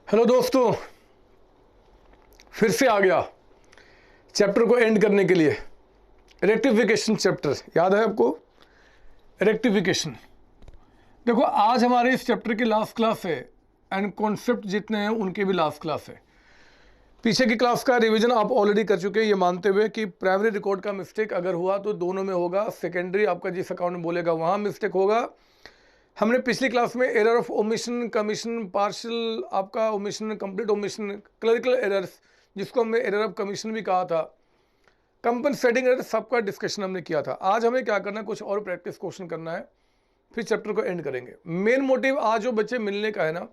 Hello दोस्तों, फिर से आ गया चैप्टर को एंड करने के लिए। रेक्टिफिकेशन चैप्टर याद है आपको? रेक्टिफिकेशन देखो, आज हमारे इस चैप्टर की लास्ट क्लास है एंड कॉन्सेप्ट जितने हैं उनकी भी लास्ट क्लास है। पीछे की क्लास का रिवीजन आप ऑलरेडी कर चुके हैं, ये मानते हुए कि प्राइमरी रिकॉर्ड का मिस्टेक अगर हुआ तो दोनों में होगा, सेकेंडरी आपका जिस अकाउंट में बोलेगा वहाँ मिस्टेक होगा। हमने पिछली क्लास में error of omission, commission, partial आपका omission, complete omission, clerical errors जिसको हमने एरर ऑफ कमीशन भी कहा था, कंपनसेटिंग एरर, सबका डिस्कशन हमने किया था। आज हमें क्या करना है, कुछ और प्रैक्टिस क्वेश्चन करना है, फिर चैप्टर को एंड करेंगे। मेन मोटिव आज जो बच्चे मिलने का है ना,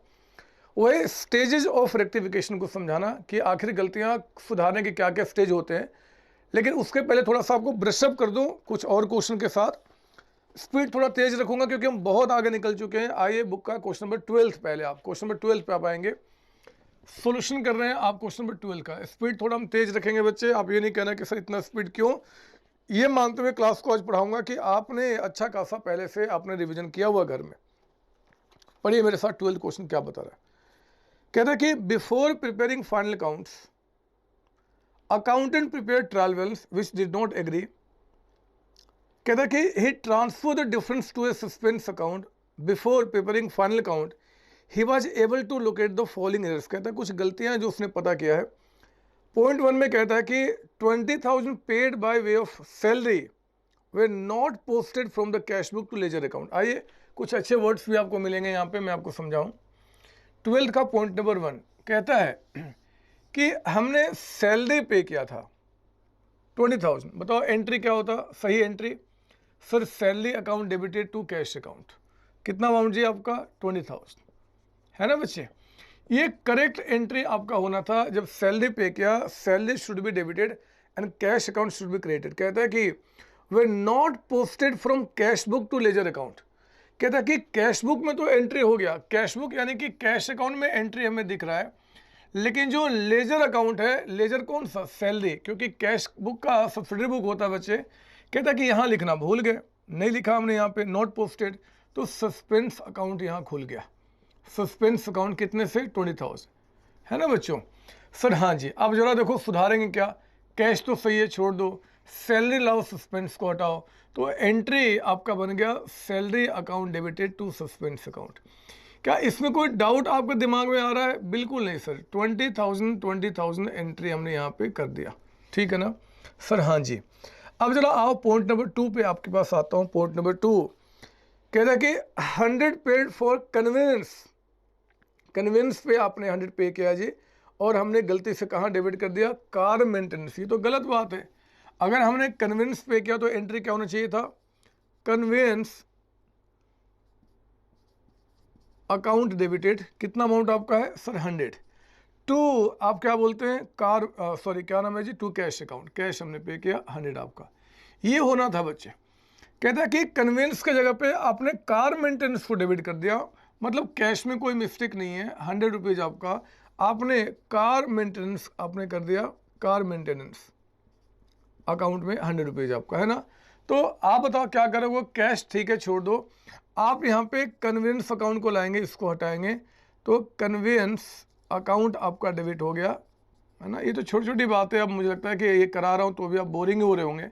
वो है स्टेजेस ऑफ रेक्टिफिकेशन को समझाना कि आखिर गलतियाँ सुधारने के क्या क्या स्टेज होते हैं। लेकिन उसके पहले थोड़ा सा आपको ब्रशअप कर दूँ कुछ और क्वेश्चन के साथ। स्पीड थोड़ा तेज रखूंगा क्योंकि हम बहुत आगे निकल चुके हैं। आइए बुक का क्वेश्चन नंबर 12 पहले आप क्वेश्चन नंबर 12 पे आप आएंगे। सॉल्यूशन कर रहे हैं आप क्वेश्चन नंबर 12 का। स्पीड थोड़ा हम तेज रखेंगे बच्चे, आप ये नहीं कहना कि सर इतना स्पीड क्यों। ये मानते हुए क्लास को आज पढ़ाऊंगा कि आपने अच्छा खासा पहले से आपने रिविजन किया हुआ घर में। पढ़िए मेरे साथ 12 क्वेश्चन क्या बता रहा है। कहता है कि before preparing final accounts accountant prepare trial balance which did not agree. कहता है कि he transferred the difference to a suspense account before preparing final account. He was able to locate the following errors. कहता है कुछ गलतियां जो उसने पता किया है। पॉइंट 1 में कहता है कि 20,000 paid by way of salary were not posted from the cash book to ledger account. आइए कुछ अच्छे वर्ड्स भी आपको मिलेंगे यहाँ पे, मैं आपको समझाऊं। 12 का पॉइंट नंबर 1 कहता है कि हमने सैलरी पे किया था 20,000। बताओ एंट्री क्या होता, सही entry? Sir salary account debited to cash account. कितना अमाउंट जी आपका? 20,000 है ना बच्चे। ये करेक्ट एंट्री आपका होना था। जब सैलरी पे किया, salary should be debited and cash account should be created. कहता है कि were not posted from cash book to ledger account. कहता है कि कैश बुक में तो एंट्री हो गया, कैश बुक यानी कि कैश अकाउंट में एंट्री हमें दिख रहा है, लेकिन जो लेजर अकाउंट है, लेजर कौन सा? सैलरी, क्योंकि कैश बुक का सब्सिडरी बुक होता है बच्चे। कहता है कि यहाँ लिखना भूल गए, नहीं लिखा हमने यहाँ पे नॉट पोस्टेड, तो सस्पेंस अकाउंट यहाँ खुल गया। सस्पेंस अकाउंट कितने से? 20,000 है ना बच्चों। सर हाँ जी, अब जरा देखो सुधारेंगे क्या। कैश तो सही है, छोड़ दो, सैलरी लाओ, सस्पेंस को हटाओ, तो एंट्री आपका बन गया salary account debited to suspense account. क्या इसमें कोई डाउट आपके दिमाग में आ रहा है? बिल्कुल नहीं सर, 20,000 एंट्री हमने यहाँ पे कर दिया, ठीक है ना सर? हाँ जी। अब जरा आओ पॉइंट नंबर 2 पे आपके पास आता हूँ। पॉइंट नंबर 2 कहता है कि 100 पेड फॉर कन्वेंस। कन्वेंस पे आपने 100 पे किया जी, और हमने गलती से कहाँ डेबिट कर दिया? Car maintenance. ये तो गलत बात है। अगर हमने कन्वेंस पे किया तो एंट्री क्या होना चाहिए था? Conveyance account debited. कितना अमाउंट आपका है सर? 100 टू आप क्या बोलते हैं? कार सॉरी क्या नाम है जी? To cash account. कैश हमने पे किया 100 आपका, ये होना था बच्चे। कहता है कि कन्वेंस के जगह पे आपने कार मेंटेनेंस को डेबिट कर दिया, मतलब कैश में कोई मिस्टेक नहीं है। 100 रुपीज़ आपका, आपने कार मेंटेनेंस आपने कर दिया, कार मेंटेनेंस अकाउंट में 100 रुपीज़ आपका, है ना। तो आप बताओ क्या करोगे? कैश ठीक है, छोड़ दो। आप यहाँ पे कन्वेंस अकाउंट को लाएंगे, इसको हटाएंगे, तो कन्वेंस अकाउंट आपका डेबिट हो गया, है ना। ये तो छोटी छोटी बात है। अब मुझे लगता है कि ये करा रहा हूँ तो भी आप बोरिंग हो रहे होंगे,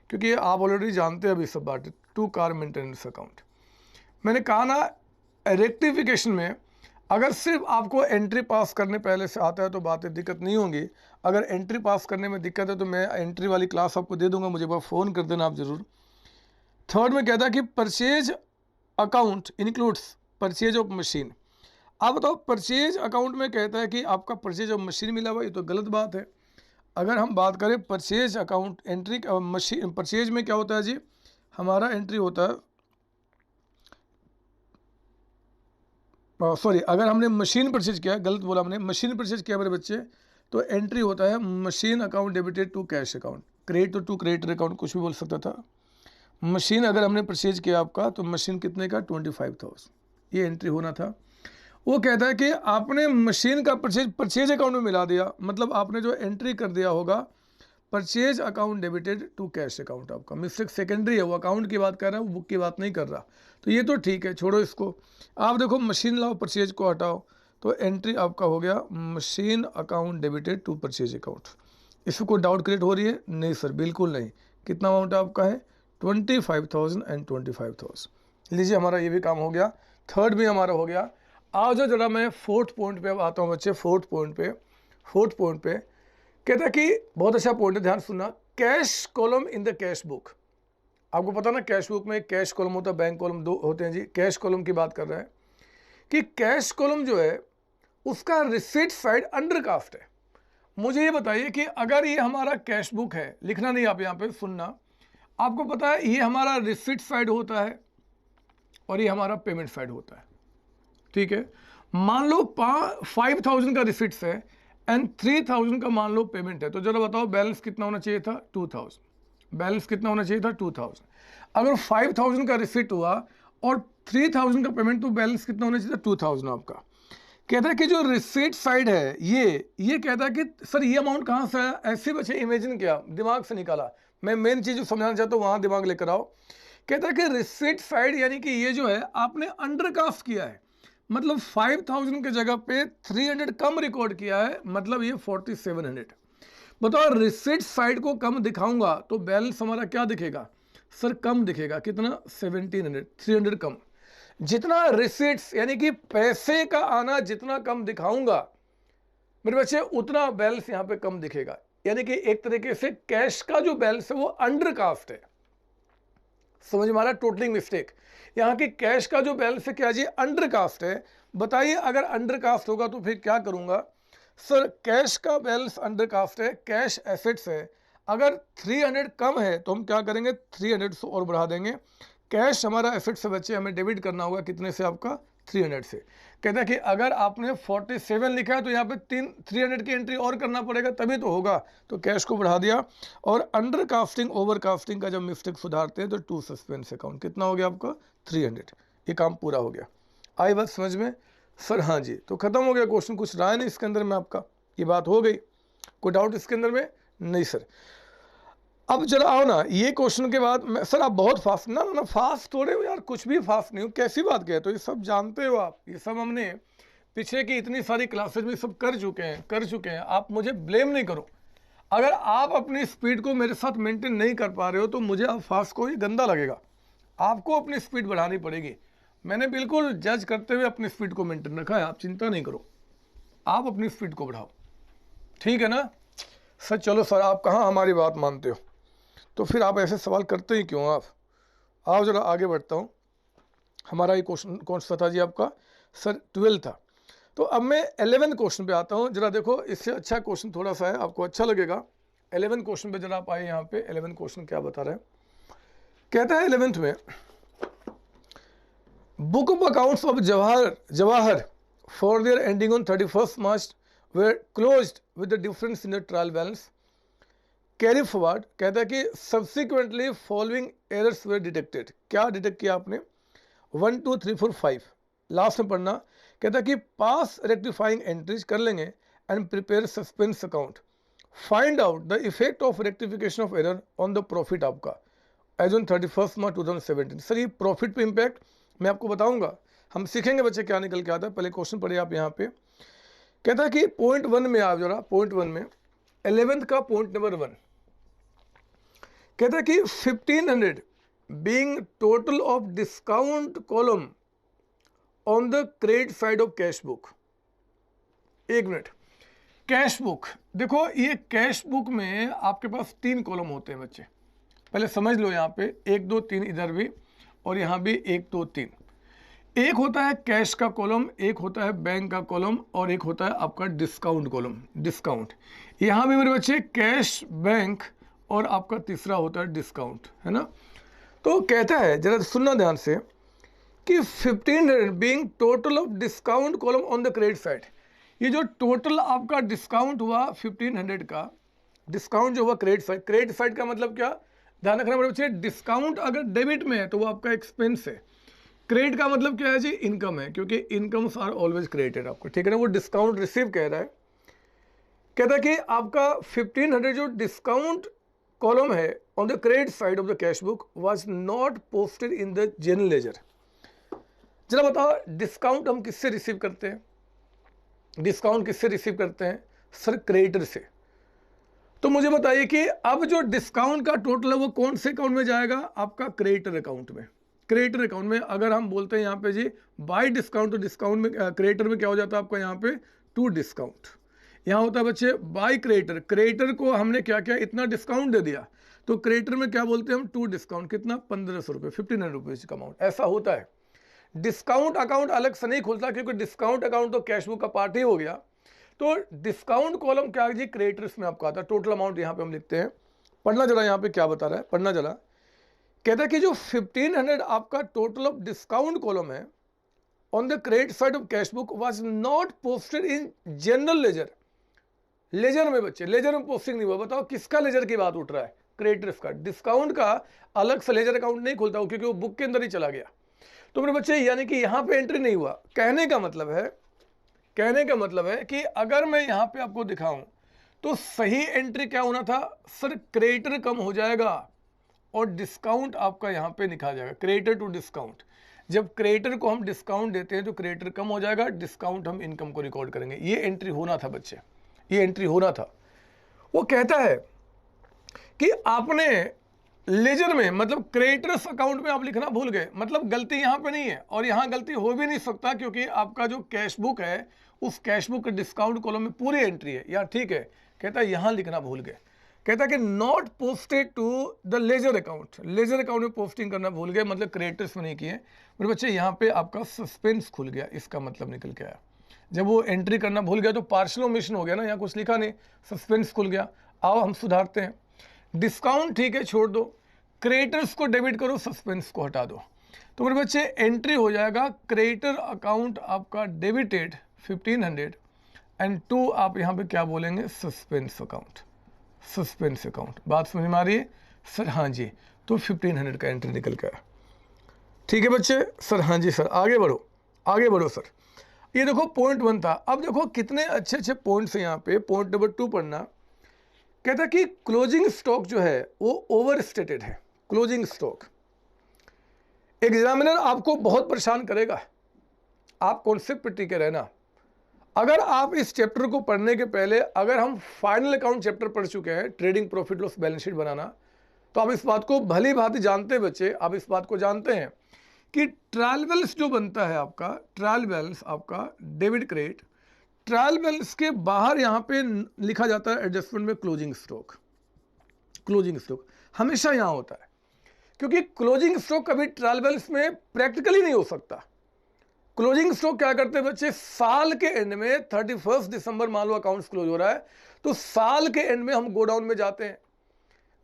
क्योंकि ये आप ऑलरेडी जानते हैं अभी सब बातें। टू कार मेंटेनेंस अकाउंट मैंने कहा ना, रेक्टिफिकेशन में अगर सिर्फ आपको एंट्री पास करने पहले से आता है तो बातें दिक्कत नहीं होंगी। अगर एंट्री पास करने में दिक्कत है तो मैं एंट्री वाली क्लास आपको दे दूंगा, मुझे बस फ़ोन कर देना आप ज़रूर। थर्ड में कहता है कि purchase account includes purchase of machine. आप बताओ परचेज अकाउंट में कहता है कि आपका परचेज ऑफ मशीन मिला हुआ, ये तो गलत बात है। अगर हम बात करें purchase account entry machine, purchase में क्या होता है जी? हमारा एंट्री होता है, सॉरी अगर हमने मशीन परचेज किया, गलत बोला हमने, मशीन परचेज किया मेरे बच्चे, तो एंट्री होता है machine account debited to cash account. Credit तो टू क्रेडिटर अकाउंट, कुछ भी बोल सकता था। मशीन अगर हमने परचेज किया आपका, तो मशीन कितने का? 25,000, ये एंट्री होना था। वो कहता है कि आपने मशीन का परचेज अकाउंट में मिला दिया, मतलब आपने जो एंट्री कर दिया होगा purchase account debited to cash account. आपका मिस्टेक सेकेंडरी है, वो अकाउंट की बात कर रहा है, वो बुक की बात नहीं कर रहा। तो ये तो ठीक है, छोड़ो इसको। आप देखो मशीन लाओ, परचेज को हटाओ, तो एंट्री आपका हो गया machine account debited to purchase account. इसमें कोई डाउट क्रिएट हो रही है? नहीं सर, बिल्कुल नहीं। कितना अमाउंट आपका है? 25,000 एंड 25,000। लीजिए, हमारा ये भी काम हो गया, थर्ड भी हमारा हो गया। आज जरा मैं फोर्थ पॉइंट पे अब आता हूँ बच्चे। फोर्थ पॉइंट पे कहता है कि बहुत अच्छा पॉइंट है, ध्यान सुनना। Cash column in the cash book. आपको पता ना कैश बुक में कैश कॉलम होता है, बैंक कॉलम दो होते हैं जी। कैश कॉलम की बात कर रहे हैं कि कैश कॉलम जो है उसका रिसीट साइड अंडर कास्ट है। मुझे ये बताइए कि अगर ये हमारा कैश बुक है, लिखना नहीं आप यहाँ पे, सुनना। आपको पता है ये हमारा रिसीट साइड होता है और ये हमारा पेमेंट साइड होता है, ठीक है। मान लो 5,000 का रिसीट्स है एंड 3,000 का मान लो पेमेंट है, तो जरा बताओ बैलेंस कितना होना चाहिए था? 2,000। बैलेंस कितना होना चाहिए था? 2,000। अगर 5,000 का रिसीट हुआ और 3,000 का पेमेंट, तो बैलेंस कितना होना चाहिए था? 2,000 आपका। कहता है कि जो रिसीट साइड है ये कहता है कि सर ये अमाउंट कहाँ से आया? ऐसे बच्चे इमेजिन किया, दिमाग से निकाला। मैं मेन चीज जो समझाना चाहता हूँ वहां दिमाग लेकर आओ। कहता है कि रिसीट साइड यानी कि ये जो है आपने अंडरकास्ट किया है, मतलब 5,000 की जगह पे 300 कम रिकॉर्ड किया है, मतलब ये 4,700। बताओ, रिसीट साइड को कम दिखाऊंगा तो बैलेंस हमारा क्या दिखेगा? सर कम दिखेगा। कितना? 1,700, 300 कम। जितना रिसीट्स यानी कि पैसे का आना जितना कम दिखाऊंगा मेरे बच्चे, उतना बैलेंस यहाँ पे कम दिखेगा। यानी कि एक तरीके से कैश का जो बैलेंस है वो अंडरकास्ट है। समझ में आ रहा है? Totalling mistake. यहाँ की कैश का जो बैलेंस है क्या जी? अंडरकास्ट है। बताइए, अगर अंडरकास्ट होगा तो फिर क्या करूंगा? सर कैश का बैलेंस अंडरकास्ट है, कैश एसेट्स है। अगर 300 कम है तो हम क्या करेंगे? 300 से और बढ़ा देंगे। कैश हमारा एसेट से बच्चे हमें डेबिट करना होगा कितने से? आपका 300 से। कहता है कि अगर आपने 47 लिखा है तो यहाँ पे 300 की एंट्री और करना पड़ेगा तभी तो होगा, तो कैश को बढ़ा दिया। और अंडर कास्टिंग ओवर कास्टिंग का जब मिस्टेक सुधारते हैं तो टू सस्पेंस अकाउंट कितना हो गया आपका? 300। ये काम पूरा हो गया। आई बात समझ में? सर हाँ जी, तो खत्म हो गया क्वेश्चन, कुछ रहा नहीं इसके अंदर में आपका, ये बात हो गई। कोई डाउट इसके अंदर में? नहीं सर। अब जरा आओ ना, ये क्वेश्चन के बाद सर आप बहुत फास्ट ना फास्ट हो रहे हो यार, कुछ भी फास्ट नहीं हो, कैसी बात किया? तो ये सब जानते हो आप, ये सब हमने पीछे की इतनी सारी क्लासेज में सब कर चुके हैं। आप मुझे ब्लेम नहीं करो। अगर आप अपनी स्पीड को मेरे साथ मेंटेन नहीं कर पा रहे हो तो मुझे आप फास्ट को ही गंदा लगेगा। आपको अपनी स्पीड बढ़ानी पड़ेगी। मैंने बिल्कुल जज करते हुए अपनी स्पीड को मेंटेन रखा है, आप चिंता नहीं करो, आप अपनी स्पीड को बढ़ाओ, ठीक है ना सर? चलो सर, आप कहाँ हमारी बात मानते हो, तो फिर आप ऐसे सवाल करते ही क्यों? आप जरा आगे बढ़ता हूँ। हमारा ये क्वेश्चन कौन सा था जी आपका? सर 12 था। तो अब मैं 11 क्वेश्चन पे आता हूँ। जरा देखो, इससे अच्छा क्वेश्चन थोड़ा सा है, आपको अच्छा लगेगा। 11 क्वेश्चन पे जरा आप आए यहाँ पे। 11 क्वेश्चन क्या बता रहे हैं? कहता है 11th में, book of accounts of Jawahar for their ending on 31st March were closed with the difference in the trial balance carry forward. कहता है कि subsequently following errors were detected. क्या डिटेक्ट किया आपने? 1 2 3 4 5 लास्ट में पढ़ना। कहता है कि पास रेक्टिफाइंग एंट्रीज कर लेंगे and prepare suspense account, find out the effect of rectification of error on the profit आपका as on 31st March 2017। Sir ये प्रॉफिट पे इम्पैक्ट मैं आपको बताऊंगा, हम सीखेंगे बच्चे क्या निकल के आता है। पहले क्वेश्चन पढ़िए आप यहाँ पे। कहता है कि पॉइंट 1 में आप जरा, पॉइंट 1 में 11th का पॉइंट नंबर 1 कहता है कि 1,500 being total of discount column on the credit side of cash book। एक मिनट, कैश बुक देखो, ये कैश बुक में आपके पास 3 कॉलम होते हैं बच्चे, पहले समझ लो। यहाँ पे 1 2 3 इधर भी और यहाँ भी 1 2 3। एक होता है कैश का कॉलम, एक होता है बैंक का कॉलम और एक होता है आपका डिस्काउंट कॉलम। डिस्काउंट यहाँ भी मेरे बच्चे कैश, बैंक और आपका तीसरा होता है डिस्काउंट, है ना? तो कहता है, जरा सुनना ध्यान से, कि 1,500 being total of discount column on the credit side. ये जो टोटल आपका डिस्काउंट हुआ 1,500 का, डिस्काउंट जो हुआ क्रेडिट साइड का मतलब क्या? ध्यान रखना मेरे बच्चे, डिस्काउंट अगर डेबिट में है तो वो आपका एक्सपेंस है। क्रेडिट का मतलब क्या है जी? इनकम है, क्योंकि इनकम्स आर ऑलवेज क्रेडिटेड आपको, ठीक है ना? वो डिस्काउंट रिसीव कह रहा है। कहता है कि आपका 1,500 जो डिस्काउंट कॉलम है on the credit side of the cash book was not posted in the general ledger. जरा बताओ, डिस्काउंट हम किससे रिसीव करते हैं? डिस्काउंट किससे रिसीव करते हैं सर? क्रेडिटर से। तो मुझे बताइए कि अब जो डिस्काउंट का टोटल है वो कौन से अकाउंट में जाएगा? आपका क्रेडिटर अकाउंट में। क्रेडिटर अकाउंट में अगर हम बोलते हैं यहाँ पे जी बाय डिस्काउंट, तो डिस्काउंट में क्रेडिटर में क्या हो जाता है आपका यहाँ पे टू डिस्काउंट। यहाँ होता है बच्चे बाय क्रेडिटर, क्रेडिटर को हमने क्या किया, इतना डिस्काउंट दे दिया, तो क्रेडिटर में क्या बोलते हैं हम? To discount. कितना? 1500 रुपये, 1500 रुपीज़ का अमाउंट। ऐसा होता है। डिस्काउंट अकाउंट अलग से नहीं खुलता, क्योंकि डिस्काउंट अकाउंट तो कैश बुक का पार्ट ही हो गया। तो डिस्काउंट कॉलम क्या है जी? क्रेडिटर्स में आपका आता है। टोटल अमाउंट यहाँ पे हम लिखते हैं। पढ़ना जरा यहाँ पे क्या बता रहा है, पढ़ना जरा। कहता है कि जो 1500 आपका टोटल ऑफ डिस्काउंट कॉलम है on the credit side of cash book was not posted in general ledger. Ledger में बच्चे, लेजर में पोस्टिंग नहीं हुआ। बताओ किसका लेजर की बात उठ रहा है? क्रेडिटर्स का। डिस्काउंट का अलग से लेजर अकाउंट नहीं खुलता, क्योंकि वो बुक के अंदर ही चला गया। तो मेरे बच्चे यानी कि यहाँ पे एंट्री नहीं हुआ। कहने का मतलब है कि अगर मैं यहाँ पे आपको दिखाऊं तो सही एंट्री क्या होना था सर? क्रेडिटर कम हो जाएगा और डिस्काउंट आपका यहाँ पे लिखा जाएगा, क्रेडिटर टू डिस्काउंट। जब क्रेडिटर को हम डिस्काउंट देते हैं तो क्रेडिटर कम हो जाएगा, डिस्काउंट हम इनकम को रिकॉर्ड करेंगे। ये एंट्री होना था बच्चे, ये एंट्री होना था। वो कहता है कि आपने लेजर में मतलब क्रेडिटर्स अकाउंट में आप लिखना भूल गए। मतलब गलती यहाँ पे नहीं है और यहाँ गलती हो भी नहीं सकता, क्योंकि आपका जो कैश बुक है उस कैश बुक के डिस्काउंट कॉलम में पूरी एंट्री है। यहाँ ठीक है। कहता है यहाँ लिखना भूल गए। कहता है कि not posted to the ledger account, ledger account में पोस्टिंग करना भूल गए, मतलब क्रेडिटर्स में नहीं किए। मेरे बच्चे यहाँ पे आपका सस्पेंस खुल गया, इसका मतलब निकल के आया। जब वो एंट्री करना भूल गया तो पार्शियल ओमिशन हो गया ना, यहाँ कुछ लिखा नहीं, सस्पेंस खुल गया। आओ हम सुधारते हैं। डिस्काउंट ठीक है, छोड़ दो, क्रेडिटर्स को डेबिट करो, सस्पेंस को हटा दो। तो मेरे बच्चे एंट्री हो जाएगा क्रेडिटर अकाउंट आपका डेबिटेड 1500 एंड टू आप यहाँ पे क्या बोलेंगे? Suspense account, suspense account. बात समझ में आ रही है सर? हाँ जी। तो 1500 का एंट्री निकल गया। ठीक है बच्चे? सर हाँ जी सर, आगे बढ़ो, आगे बढ़ो सर। ये देखो पॉइंट 1 था। अब देखो कितने अच्छे अच्छे पॉइंट्स हैं यहाँ पे। पॉइंट नंबर 2 पढ़ना। कहता कि क्लोजिंग स्टॉक जो है वो ओवर स्टेटेड है। क्लोजिंग स्टॉक एग्जामिनर आपको बहुत परेशान करेगा, आप कॉन्सेप्ट पर टिके रहना। अगर आप इस चैप्टर को पढ़ने के पहले अगर हम फाइनल अकाउंट चैप्टर पढ़ चुके हैं, trading profit loss balance sheet बनाना, तो आप इस बात को भली भांति जानते हैं बच्चे, आप इस बात को जानते हैं कि ट्रायल बैलेंस जो बनता है आपका, ट्रायल बैलेंस आपका डेबिट क्रेडिट, ट्रायल बैलेंस के बाहर यहाँ पे लिखा जाता है एडजस्टमेंट में क्लोजिंग स्टॉक। क्लोजिंग स्टॉक हमेशा यहाँ होता है, क्योंकि क्लोजिंग स्टॉक कभी ट्रायल बैलेंस में प्रैक्टिकली नहीं हो सकता। क्लोजिंग स्टॉक क्या करते हैं बच्चे? साल के एंड में 31 दिसंबर मान लो अकाउंट्स क्लोज हो रहा है, तो साल के एंड में हम गोडाउन में जाते हैं।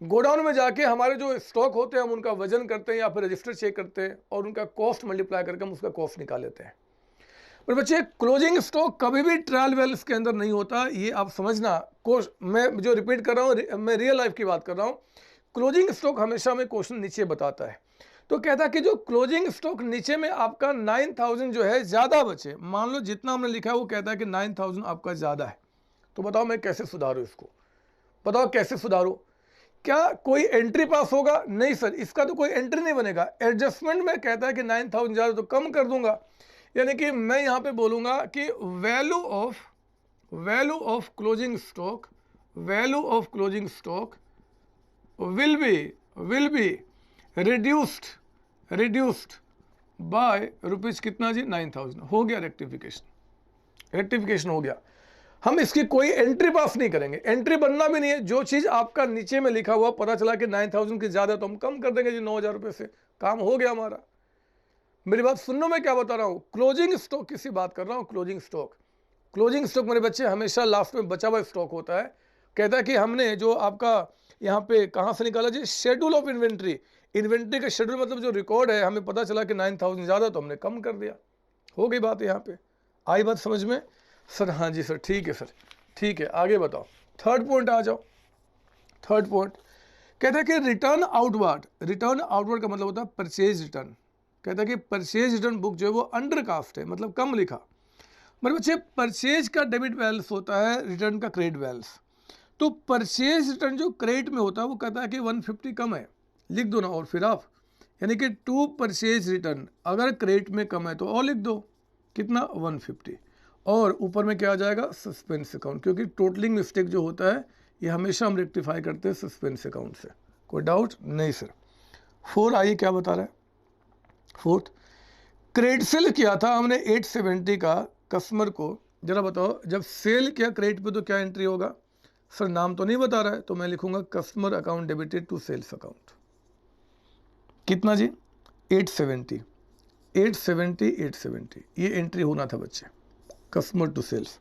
गोडाउन में जाके हमारे जो स्टॉक होते हैं हम उनका वजन करते हैं या फिर रजिस्टर चेक करते हैं और उनका कॉस्ट मल्टीप्लाई करके हम उसका कॉस्ट निकाल लेते हैं। पर बच्चे क्लोजिंग स्टॉक कभी भी ट्रायल बैलेंस के अंदर नहीं होता, ये आप समझना। मैं जो रिपीट कर रहा हूँ, मैं रियल लाइफ की बात कर रहा हूँ। क्लोजिंग स्टॉक हमेशा में क्वेश्चन नीचे बताता है। तो कहता है कि जो क्लोजिंग स्टॉक नीचे में आपका 9000 जो है ज़्यादा बचे, मान लो जितना हमने लिखा है वो कहता है कि 9000 आपका ज़्यादा है, तो बताओ मैं कैसे सुधारूँ इसको? बताओ कैसे सुधारूँ? क्या कोई एंट्री पास होगा? नहीं सर, इसका तो कोई एंट्री नहीं बनेगा। एडजस्टमेंट में कहता है कि 9000 ज़्यादा तो कम कर दूंगा, यानी कि मैं यहाँ पे बोलूँगा कि value of closing stock, value of closing stock will be reduced by rupees कितना जी? 9000। हो गया रेक्टिफिकेशन हो गया। हम इसकी कोई एंट्री पास नहीं करेंगे, एंट्री बनना भी नहीं है। जो चीज़ आपका नीचे में लिखा हुआ पता चला कि 9000 की ज़्यादा, तो हम कम कर देंगे जी 9000 रुपये से, काम हो गया हमारा। मेरी बात सुनना, मैं क्या बता रहा हूँ? क्लोजिंग स्टॉक किसी बात कर रहा हूँ। क्लोजिंग स्टॉक मेरे बच्चे हमेशा लास्ट में बचा हुआ स्टॉक होता है। कहता है कि हमने जो आपका यहाँ पे कहाँ से निकाला जी? Schedule of inventory. इन्वेंट्री का शेड्यूल मतलब जो रिकॉर्ड है, हमें पता चला कि 9000 ज़्यादा, तो हमने कम कर दिया। हो गई बात यहाँ पे? आई बात समझ में सर? हाँ जी सर, ठीक है सर, ठीक है, आगे बताओ। थर्ड पॉइंट आ जाओ। थर्ड पॉइंट कहता है कि रिटर्न आउटवर्ड का मतलब होता है परचेज रिटर्न। कहता है कि परचेज रिटर्न बुक जो है वो अंडर कास्ट है, मतलब कम लिखा। मतलब बच्चे परचेज का डेबिट बैलेंस होता है, रिटर्न का क्रेडिट बैलेंस। तो परचेज रिटर्न जो क्रेडिट में होता है वो कहता है कि 150 कम है, लिख दो ना। और फिर आप यानी कि टू परचेज रिटर्न अगर क्रेडिट में कम है तो और लिख दो, कितना? 150। और ऊपर में क्या आ जाएगा, सस्पेंस अकाउंट, क्योंकि टोटलिंग मिस्टेक जो होता है ये हमेशा हम रेक्टिफाई करते हैं सस्पेंस अकाउंट से। कोई डाउट नहीं सर। 4 आइए क्या बता रहा है। 4th, क्रेडिट सेल किया था हमने 870 का कस्टमर को, जरा बताओ जब सेल किया क्रेडिट पे तो क्या एंट्री होगा। सर नाम तो नहीं बता रहा है, तो मैं लिखूंगा customer account debited to sales account. कितना जी, 870 ये एंट्री होना था बच्चे, कस्टमर टू सेल्स।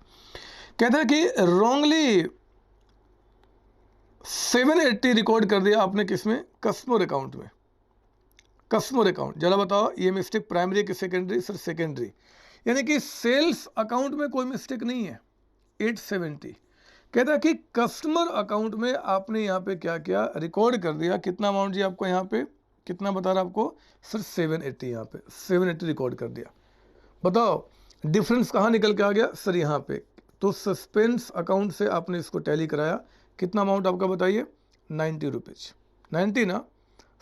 कहता है कि रॉन्गली 780 रिकॉर्ड कर दिया आपने किसमें, कस्टमर अकाउंट में। कस्टमर अकाउंट, जरा बताओ ये मिस्टेक प्राइमरी कि सेकेंडरी। सर सेकेंडरी, यानी कि सेल्स अकाउंट में कोई मिस्टेक नहीं है। 870 कहता है कि कस्टमर अकाउंट में आपने यहाँ पे क्या किया, रिकॉर्ड कर दिया। कितना अमाउंट जी आपको यहाँ पे, कितना बता रहा आपको सर 780, यहाँ पे 780 रिकॉर्ड कर दिया। बताओ डिफरेंस कहाँ निकल के आ गया सर, यहाँ पे। तो सस्पेंस अकाउंट से आपने इसको टैली कराया, कितना अमाउंट आपका बताइए, 90 रुपीज़। 90 ना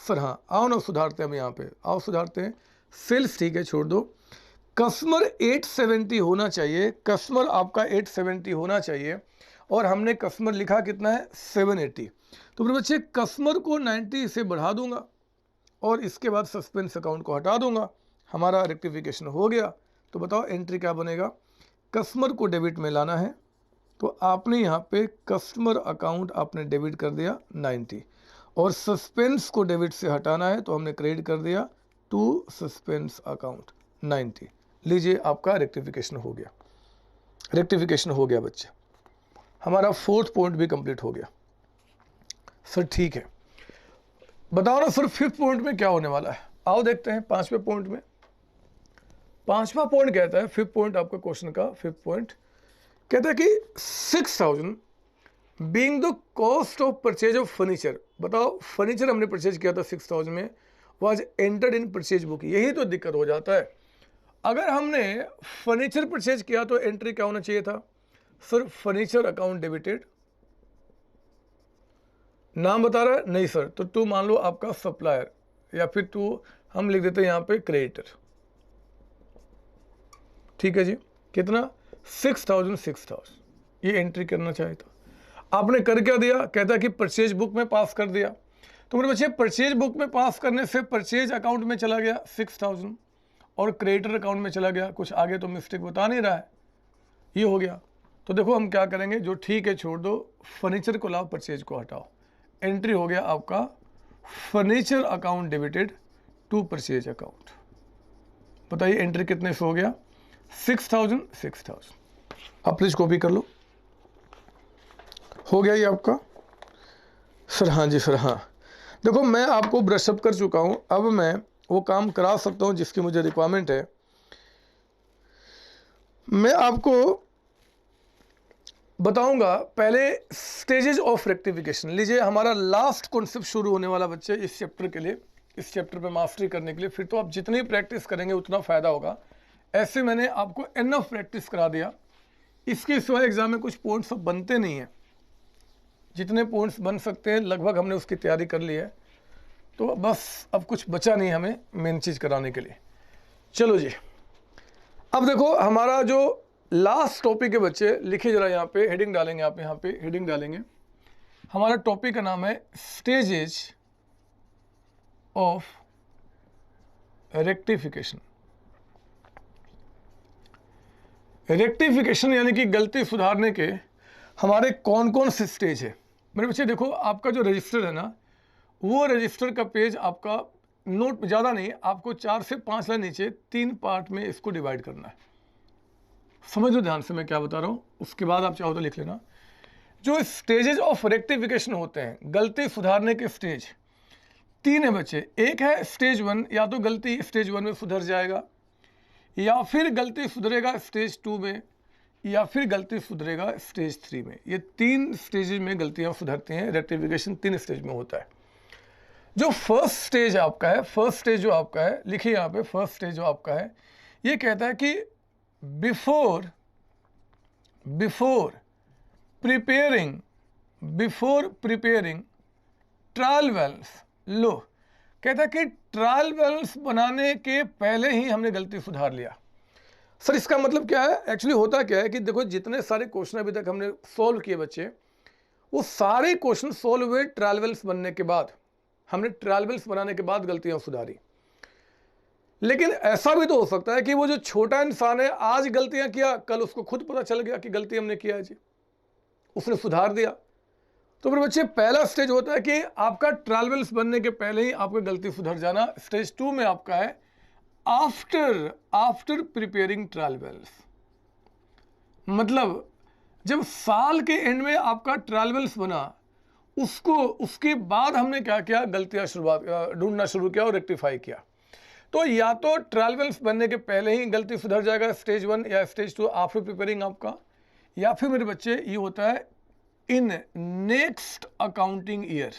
सर, हाँ आओ ना सुधारते हैं हम यहाँ पे, आओ सुधारते हैं। सेल्स ठीक है छोड़ दो, कस्टमर 870 होना चाहिए, कस्टमर आपका 870 होना चाहिए, और हमने कस्टमर लिखा कितना है 780। तो फिर बच्चे कस्टमर को 90 से बढ़ा दूंगा और इसके बाद सस्पेंस अकाउंट को हटा दूंगा, हमारा रेक्टिफिकेशन हो गया। तो बताओ एंट्री क्या बनेगा, कस्टमर को डेबिट में लाना है, तो आपने यहाँ पे कस्टमर अकाउंट आपने डेबिट कर दिया 90, और सस्पेंस को डेबिट से हटाना है तो हमने क्रेडिट कर दिया टू सस्पेंस अकाउंट 90। लीजिए आपका रेक्टिफिकेशन हो गया, रेक्टिफिकेशन हो गया बच्चे, हमारा 4th पॉइंट भी कंप्लीट हो गया। सर ठीक है, बताओ ना सर 5th पॉइंट में क्या होने वाला है। आओ देखते हैं 5वें पॉइंट में। 5वां पॉइंट कहता है, 5th पॉइंट आपका क्वेश्चन का 5th पॉइंट कहता है कि 6000 being the cost of purchase of furniture. बताओ फर्नीचर हमने परचेज किया था 6000 में, was entered in purchase book. यही तो दिक्कत हो जाता है, अगर हमने फर्नीचर परचेज किया तो एंट्री क्या होना चाहिए था सर, फर्नीचर अकाउंट डेबिटेड। नाम बता रहा है नहीं सर, तो टू मान लो आपका सप्लायर, या फिर टू हम लिख देते हैं यहाँ पे क्रेडिटर। ठीक है जी, कितना 6000 ये एंट्री करना चाहिए था। आपने कर क्या दिया, कहता है कि परचेज बुक में पास कर दिया। तो मेरे बच्चे परचेज बुक में पास करने से परचेज अकाउंट में चला गया 6000 और क्रेडिटर अकाउंट में चला गया, कुछ आगे तो मिस्टेक बता नहीं रहा है, ये हो गया। तो देखो हम क्या करेंगे, जो ठीक है छोड़ दो, फर्नीचर को लाओ परचेज को हटाओ, एंट्री हो गया आपका furniture account debited to purchase account. बताइए एंट्री कितने से हो गया 6000। आप प्लीज कॉपी कर लो, हो गया ये आपका सर। हाँ जी सर, हाँ देखो मैं आपको ब्रशअप कर चुका हूं, अब मैं वो काम करा सकता हूं जिसकी मुझे रिक्वायरमेंट है। मैं आपको बताऊंगा पहले स्टेजेस ऑफ रेक्टिफिकेशन। लीजिए हमारा लास्ट कॉन्सेप्ट शुरू होने वाला बच्चे इस चैप्टर के लिए, इस चैप्टर पे मास्टरी करने के लिए। फिर तो आप जितनी प्रैक्टिस करेंगे उतना फ़ायदा होगा। ऐसे मैंने आपको इनफ प्रैक्टिस करा दिया, इसके सिवाय एग्जाम में कुछ पॉइंट्स अब बनते नहीं हैं। जितने पॉइंट्स बन सकते हैं लगभग हमने उसकी तैयारी कर ली है, तो बस अब कुछ बचा नहीं हमें मेन चीज़ कराने के लिए। चलो जी, अब देखो हमारा जो लास्ट टॉपिक है बच्चे, लिखिए जरा यहाँ पे हेडिंग डालेंगे, आप यहाँ पे हेडिंग डालेंगे। हमारा टॉपिक का नाम है स्टेजेस ऑफ रेक्टिफिकेशन। रेक्टिफिकेशन यानी कि गलती सुधारने के हमारे कौन कौन से स्टेज है। मेरे बच्चे देखो आपका जो रजिस्टर है ना, वो रजिस्टर का पेज आपका नोट ज़्यादा नहीं, आपको 4 से 5 लाइन नीचे 3 पार्ट में इसको डिवाइड करना है। समझ लो ध्यान से मैं क्या बता रहा हूँ, उसके बाद आप चाहो तो लिख लेना। जो स्टेजेस ऑफ रेक्टिफिकेशन होते हैं, गलती सुधारने के स्टेज 3 है बच्चे। एक है स्टेज 1, या तो गलती स्टेज 1 में सुधर जाएगा, या फिर गलती सुधरेगा स्टेज 2 में, या फिर गलती सुधरेगा स्टेज 3 में। ये 3 स्टेजेस में गलतियां सुधरती हैं। रेक्टिफिकेशन 3 स्टेज में होता है। जो फर्स्ट स्टेज आपका है, फर्स्ट स्टेज जो आपका है, लिखिए यहाँ पे फर्स्ट स्टेज जो आपका है, ये कहता है कि बिफोर प्रिपेयरिंग ट्रायल बैलेंस। लो कहता है कि ट्रायल बैलेंस बनाने के पहले ही हमने गलती सुधार लिया। सर इसका मतलब क्या है? एक्चुअली होता क्या है कि देखो जितने सारे क्वेश्चन अभी तक हमने सॉल्व किए बच्चे, वो सारे क्वेश्चन सॉल्व हुए ट्रायल बैलेंस बनने के बाद। हमने ट्रायल बैलेंस बनाने के बाद गलतियां सुधारी। लेकिन ऐसा भी तो हो सकता है कि वो जो छोटा इंसान है आज गलतियां किया, कल उसको खुद पता चल गया कि गलती हमने किया है जी, उसने सुधार दिया। तो फिर बच्चे पहला स्टेज होता है कि आपका ट्रायल बैलेंस बनने के पहले ही आपका गलती सुधर जाना। स्टेज 2 में आपका है आफ्टर प्रिपेयरिंग ट्रायल बैलेंस। मतलब जब साल के एंड में आपका ट्रायल बैलेंस बना, उसके बाद हमने क्या किया, गलतियां ढूंढना शुरू किया और रेक्टिफाई किया। तो या तो ट्रायल बैलेंस बनने के पहले ही गलती सुधर जाएगा स्टेज 1 या स्टेज 2 आफ्टर प्रिपेयरिंग आपका, या फिर मेरे बच्चे ये होता है इन नेक्स्ट अकाउंटिंग ईयर।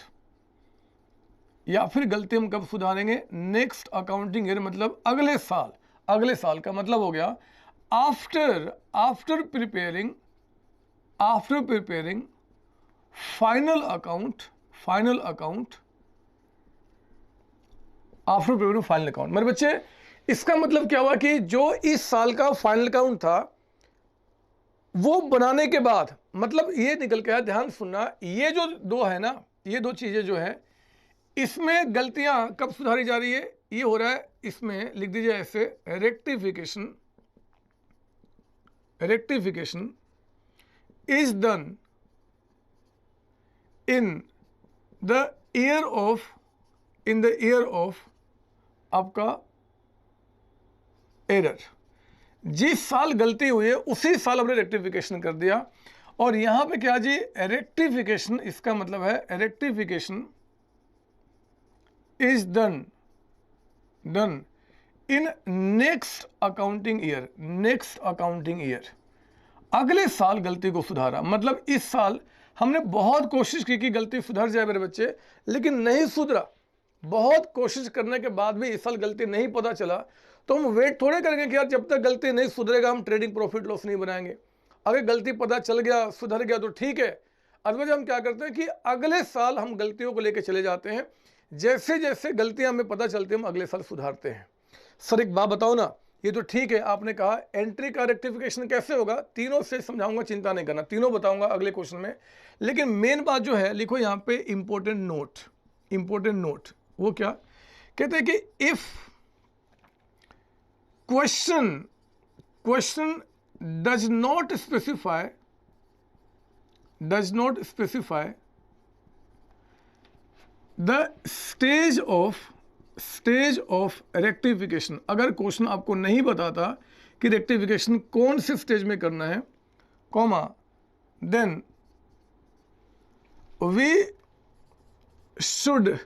या फिर गलती हम कब सुधारेंगे? नेक्स्ट अकाउंटिंग ईयर, मतलब अगले साल। अगले साल का मतलब हो गया after preparing final account after preparing final account. मेरे बच्चे इसका मतलब क्या हुआ कि जो इस साल का फाइनल अकाउंट था वो बनाने के बाद, मतलब ये निकल के आया, ध्यान सुनना, ये जो दो है ना, ये दो चीजें जो है, इसमें गलतियां कब सुधारी जा रही है? ये हो रहा है, इसमें लिख दीजिए ऐसे, rectification is done in the year of आपका एरर। जिस साल गलती हुई है उसी साल हमने रेक्टिफिकेशन कर दिया। और यहां पे क्या जी, रेक्टिफिकेशन, इसका मतलब है rectification is done in next accounting year. अगले साल गलती को सुधारा। मतलब इस साल हमने बहुत कोशिश की कि गलती सुधर जाए मेरे बच्चे, लेकिन नहीं सुधरा। बहुत कोशिश करने के बाद भी इस साल गलती नहीं पता चला, तो हम वेट थोड़े करेंगे कि यार जब तक गलती नहीं सुधरेगा हम ट्रेडिंग प्रॉफिट लॉस नहीं बनाएंगे। अगर गलती पता चल गया, सुधर गया तो ठीक है, अदरवाइज हम क्या करते हैं कि अगले साल हम गलतियों को लेकर चले जाते हैं। जैसे जैसे गलतियां हमें पता चलती है हम अगले साल सुधारते हैं। सर एक बात बताओ ना, ये तो ठीक है आपने कहा एंट्री का रेक्टिफिकेशन कैसे होगा, तीनों से समझाऊंगा, चिंता नहीं करना, तीनों बताऊंगा अगले क्वेश्चन में। लेकिन मेन बात जो है, लिखो यहाँ पे इंपॉर्टेंट नोट। वो क्या कहते हैं कि if question does not specify the stage of rectification. अगर क्वेश्चन आपको नहीं बताता कि रेक्टिफिकेशन कौन से स्टेज में करना है, comma, then we should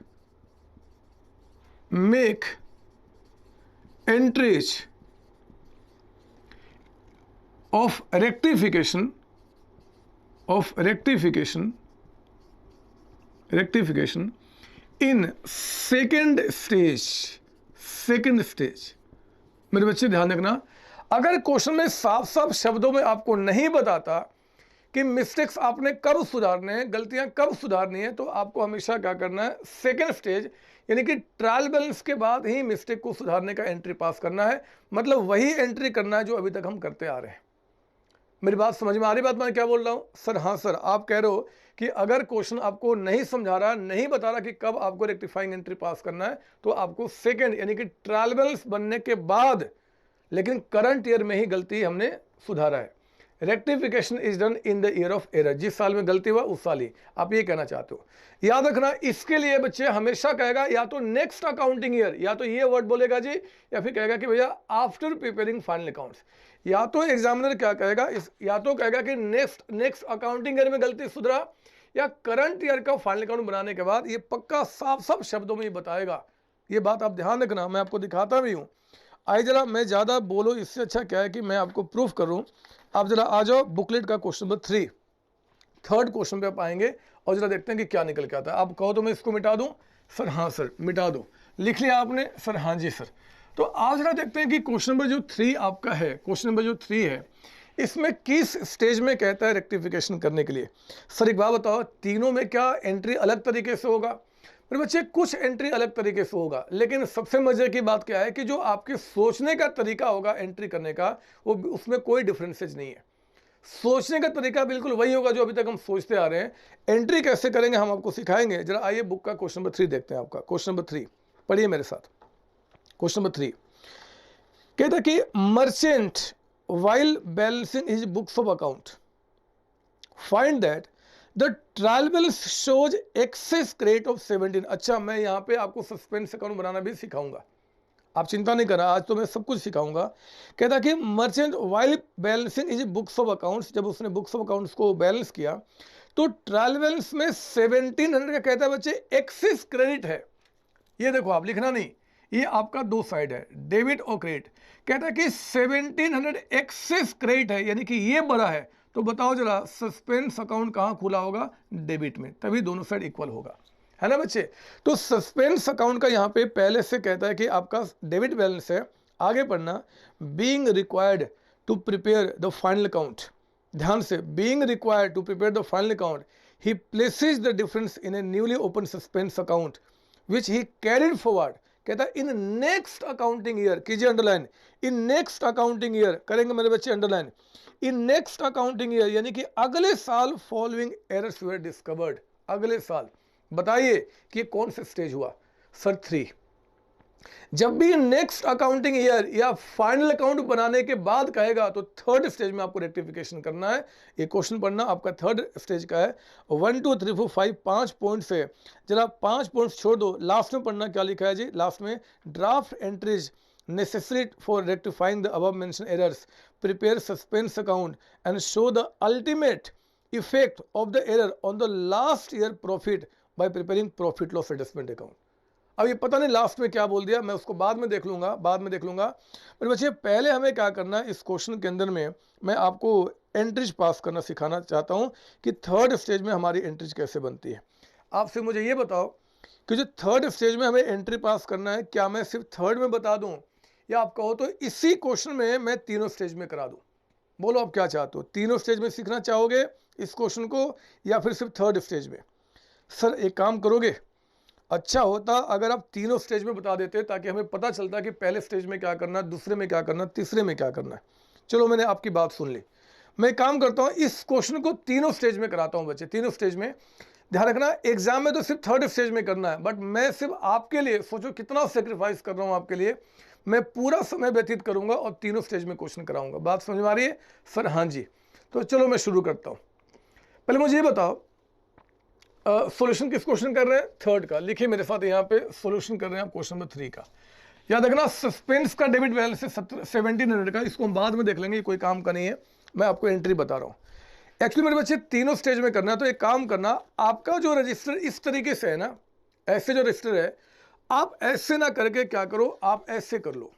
make entries of rectification in second stage. मेरे बच्चे ध्यान रखना, अगर क्वेश्चन में साफ साफ शब्दों में आपको नहीं बताता कि मिस्टेक्स आपने कब सुधारने हैं, गलतियां कब सुधारनी है, तो आपको हमेशा क्या करना है, सेकेंड स्टेज यानी कि ट्रायल बैलेंस के बाद ही मिस्टेक को सुधारने का एंट्री पास करना है। मतलब वही एंट्री करना है जो अभी तक हम करते आ रहे हैं। मेरी बात समझ में आ रही? बात मैं क्या बोल रहा हूं? सर हाँ सर, आप कह रहे हो कि अगर क्वेश्चन आपको नहीं समझा रहा, नहीं बता रहा कि कब आपको रेक्टिफाइंग एंट्री पास करना है, तो आपको सेकेंड यानी कि ट्रायल बैलेंस बनने के बाद, लेकिन करंट ईयर में ही गलती हमने सुधारा है। Rectification is done in the year of error. जिस साल में गलती हुआ उस साल ही, आप ये कहना चाहते हो। याद रखना, इसके लिए बच्चे हमेशा कहेगा या तो नेक्स्ट अकाउंटिंग ईयर, या तो ये वर्ड बोलेगा जी, या फिर कहेगा कि भैया आफ्टर प्रिपेयरिंग फाइनल अकाउंट्स। या तो एग्जामिनर क्या कहेगा, या तो कहेगा कि नेक्स्ट अकाउंटिंग ईयर में गलती सुधरा, या करंट ईयर का फाइनल अकाउंट बनाने के बाद। ये पक्का साफ शब्दों में ही बताएगा। ये बात आप ध्यान रखना, मैं आपको दिखाता भी हूँ। आइए जरा, मैं ज़्यादा बोलो इससे अच्छा क्या है कि मैं आपको प्रूफ करूँ। आप जरा आ जाओ बुकलेट का क्वेश्चन नंबर 3, थर्ड क्वेश्चन पे आप आएंगे और जरा देखते हैं कि क्या निकल के आता है। आप कहो तो मैं इसको मिटा दूं? सर हाँ सर मिटा दो। लिख लिया आपने? सर हाँ जी सर। तो आप जरा देखते हैं कि क्वेश्चन नंबर जो 3 आपका है, क्वेश्चन नंबर जो 3 है, इसमें किस स्टेज में कहता है रेक्टिफिकेशन करने के लिए। सर एक बात बताओ, तीनों में क्या एंट्री अलग तरीके से होगा? मेरे बच्चे कुछ एंट्री अलग तरीके से होगा, लेकिन सबसे मजे की बात क्या है कि जो आपके सोचने का तरीका होगा एंट्री करने का, वो उसमें कोई डिफरेंसेज नहीं है। सोचने का तरीका बिल्कुल वही होगा जो अभी तक हम सोचते आ रहे हैं। एंट्री कैसे करेंगे हम आपको सिखाएंगे। जरा आइए बुक का क्वेश्चन नंबर 3 देखते हैं। आपका क्वेश्चन नंबर 3 पढ़िए मेरे साथ। क्वेश्चन नंबर 3 कहता कि merchant while balancing his books of account find that the trial balance shows excess credit of 17। अच्छा, मैं यहाँ पे आपको सस्पेंस अकाउंट बनाना भी सिखाऊंगा, आप चिंता नहीं करना, आज तो मैं सब कुछ सिखाऊंगा। कहता कि merchant while balancing his books of accounts, जब उसने बुक्स ऑफ अकाउंट्स को बैलेंस किया तो ट्रायल बैलेंस में 1700 का कहता है बच्चे एक्सेस क्रेडिट है। ये देखो, आप लिखना नहीं, ये आपका दो साइड है, डेबिट और क्रेडिट। कहता है कि 1700 एक्सेस क्रेडिट है, यानी कि ये बड़ा है। तो बताओ जरा, सस्पेंस अकाउंट कहाँ खुला होगा? डेबिट में, तभी दोनों साइड इक्वल होगा, है ना बच्चे। तो सस्पेंस अकाउंट का यहाँ पे पहले से कहता है कि आपका डेबिट बैलेंस है। आगे पढ़ना, being required to prepare the final account. ध्यान से, being required to prepare the final account he places the difference in a newly open suspense account which he carried forward. कहता है इन नेक्स्ट अकाउंटिंग ईयर, कीजिए underline, in next accounting year, करेंगे मेरे बच्चे underline, in next accounting year, यानी कि अगले साल फॉलोइंग एरर्स वर डिस्कवर्ड। अगले साल बताइए कि कौन सा स्टेज हुआ? सर 3। जब भी नेक्स्ट अकाउंटिंग ईयर या फाइनल अकाउंट बनाने के बाद कहेगा तो थर्ड स्टेज में आपको रेक्टिफिकेशन करना है। ये क्वेश्चन पढ़ना आपका थर्ड स्टेज का है। 1 2 3 4 5 5 पॉइंट्स है, जरा 5 पॉइंट्स छोड़ दो, लास्ट में पढ़ना क्या लिखा है जी। लास्ट में, draft entries necessary for rectifying the above mentioned errors, prepare suspense account and show the ultimate effect of the error on the last year profit by preparing profit loss adjustment account। अब ये पता नहीं last में क्या बोल दिया, मैं उसको बाद में देख लूंगा, बाद में देख लूंगा। पर बच्चे पहले हमें क्या करना है, इस क्वेश्चन के अंदर में मैं आपको एंट्रीज पास करना सिखाना चाहता हूँ कि थर्ड स्टेज में हमारी एंट्रीज कैसे बनती है। आपसे मुझे ये बताओ कि जो थर्ड स्टेज में हमें एंट्री पास करना है, क्या मैं सिर्फ थर्ड में बता दूं, या आप कहो तो इसी क्वेश्चन में मैं तीनों स्टेज में करा दूं? बोलो आप क्या चाहते हो, तीनों स्टेज में सीखना चाहोगे इस क्वेश्चन को, या फिर सिर्फ थर्ड स्टेज में? सर एक काम करोगे, अच्छा होता अगर आप तीनों स्टेज में बता देते, ताकि हमें पता चलता कि पहले स्टेज में क्या करना, दूसरे में क्या करना, तीसरे में क्या करना है। चलो मैंने आपकी बात सुन ली, मैं काम करता हूँ, इस क्वेश्चन को तीनों स्टेज में कराता हूँ बच्चे, तीनों स्टेज में। ध्यान रखना, एग्जाम में तो सिर्फ थर्ड स्टेज में करना है, बट मैं सिर्फ आपके लिए, सोचो कितना सेक्रीफाइस कर रहा हूँ आपके लिए, मैं पूरा समय व्यतीत करूंगा और तीनों स्टेज में क्वेश्चन कराऊंगा। बात समझ में आ रही है? सर हाँ जी। तो चलो मैं शुरू करता हूँ। पहले मुझे ये बताओ, सॉल्यूशन किस क्वेश्चन कर रहे हैं? थर्ड का। लिखिए मेरे साथ यहाँ पे, सॉल्यूशन कर रहे हैं आप क्वेश्चन नंबर 3 का। याद रखना, सस्पेंस का डेबिट बैलेंस है 1700 का, इसको हम बाद में देख लेंगे, कोई काम का नहीं है, मैं आपको एंट्री बता रहा हूँ। एक्चुअली मेरे बच्चे तीनों स्टेज में करना है, तो एक काम करना, आपका जो रजिस्टर इस तरीके से है ना, ऐसे जो रजिस्टर है, आप ऐसे ना करके क्या करो, आप ऐसे कर लो,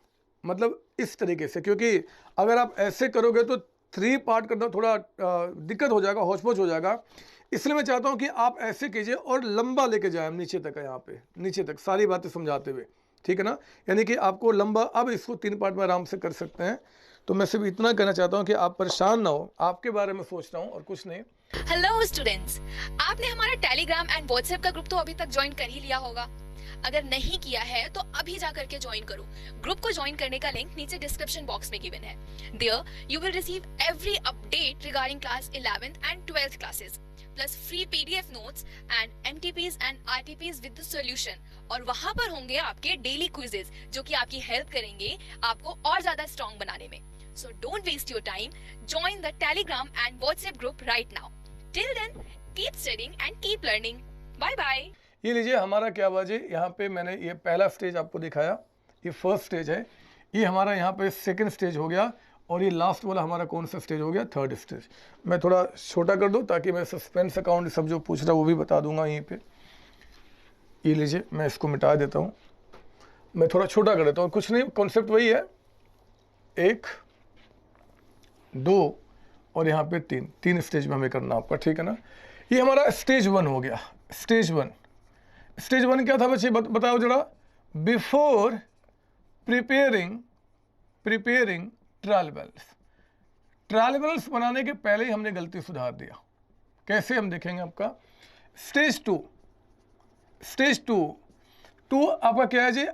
मतलब इस तरीके से, क्योंकि अगर आप ऐसे करोगे तो 3 पार्ट करना थोड़ा दिक्कत हो जाएगा, होचपोच हो जाएगा। इसलिए मैं चाहता हूं कि आप ऐसे कीजिए और लंबा लेके जाए नीचे तक है, यहाँ पे नीचे तक सारी बातें समझाते हुए, ठीक है ना, यानी कि आपको लंबा, अब इसको 3 पार्ट में आराम से कर सकते हैं। तो मैं सिर्फ इतना कहना चाहता हूं कि आप परेशान ना हो, आपके बारे में सोच रहा हूं और कुछ नहीं। हेलो स्टूडेंट्स, आपने हमारा टेलीग्राम एंड व्हाट्सएप का ग्रुप तो अभी तक ज्वाइन कर ही लिया होगा। अगर नहीं किया है तो अभी जा करके ज्वाइन करो। ग्रुप को ज्वाइन करने का लिंक नीचे डिस्क्रिप्शन बॉक्स में गिवन है। There you will receive every update regarding class 11th and 12th classes, plus free PDF notes and MTPs and RTPs with the solution. और वहां पर होंगे आपके डेली क्विजेस, जो कि आपकी हेल्प करेंगे आपको और ज्यादा स्ट्रॉन्ग बनाने में। So don't waste your time. Join the Telegram and WhatsApp group right now. Till then, keep studying and keep learning. Bye bye. ये लीजिए हमारा क्या बाजी, यहाँ पे मैंने ये पहला स्टेज आपको दिखाया, ये फर्स्ट स्टेज है, ये हमारा यहाँ पे सेकंड स्टेज हो गया, और ये लास्ट वाला हमारा कौन सा स्टेज हो गया? Third stage. मैं थोड़ा छोटा कर दूँ ताकि मैं सस्पेंस अकाउंट सब जो पूछ रहा है वो भी बता दूंगा यहीं पे। ये लीजिए, मैं इसको मिटा देता हूँ, मैं थोड़ा छोटा कर देता हूँ, कुछ नहीं, कॉन्सेप्ट वही है, 1 2 और यहाँ पे 3 स्टेज में हमें करना आपका, ठीक है ना। ये हमारा स्टेज 1 हो गया। स्टेज 1 क्या था बच्चे, बताओ जरा। बिफोर प्रिपेयरिंग ट्रायल बैलेंस बनाने के पहले ही हमने गलती सुधार दिया। कैसे हम देखेंगे आपका। स्टेज स्टेज टू आपका क्या है जी,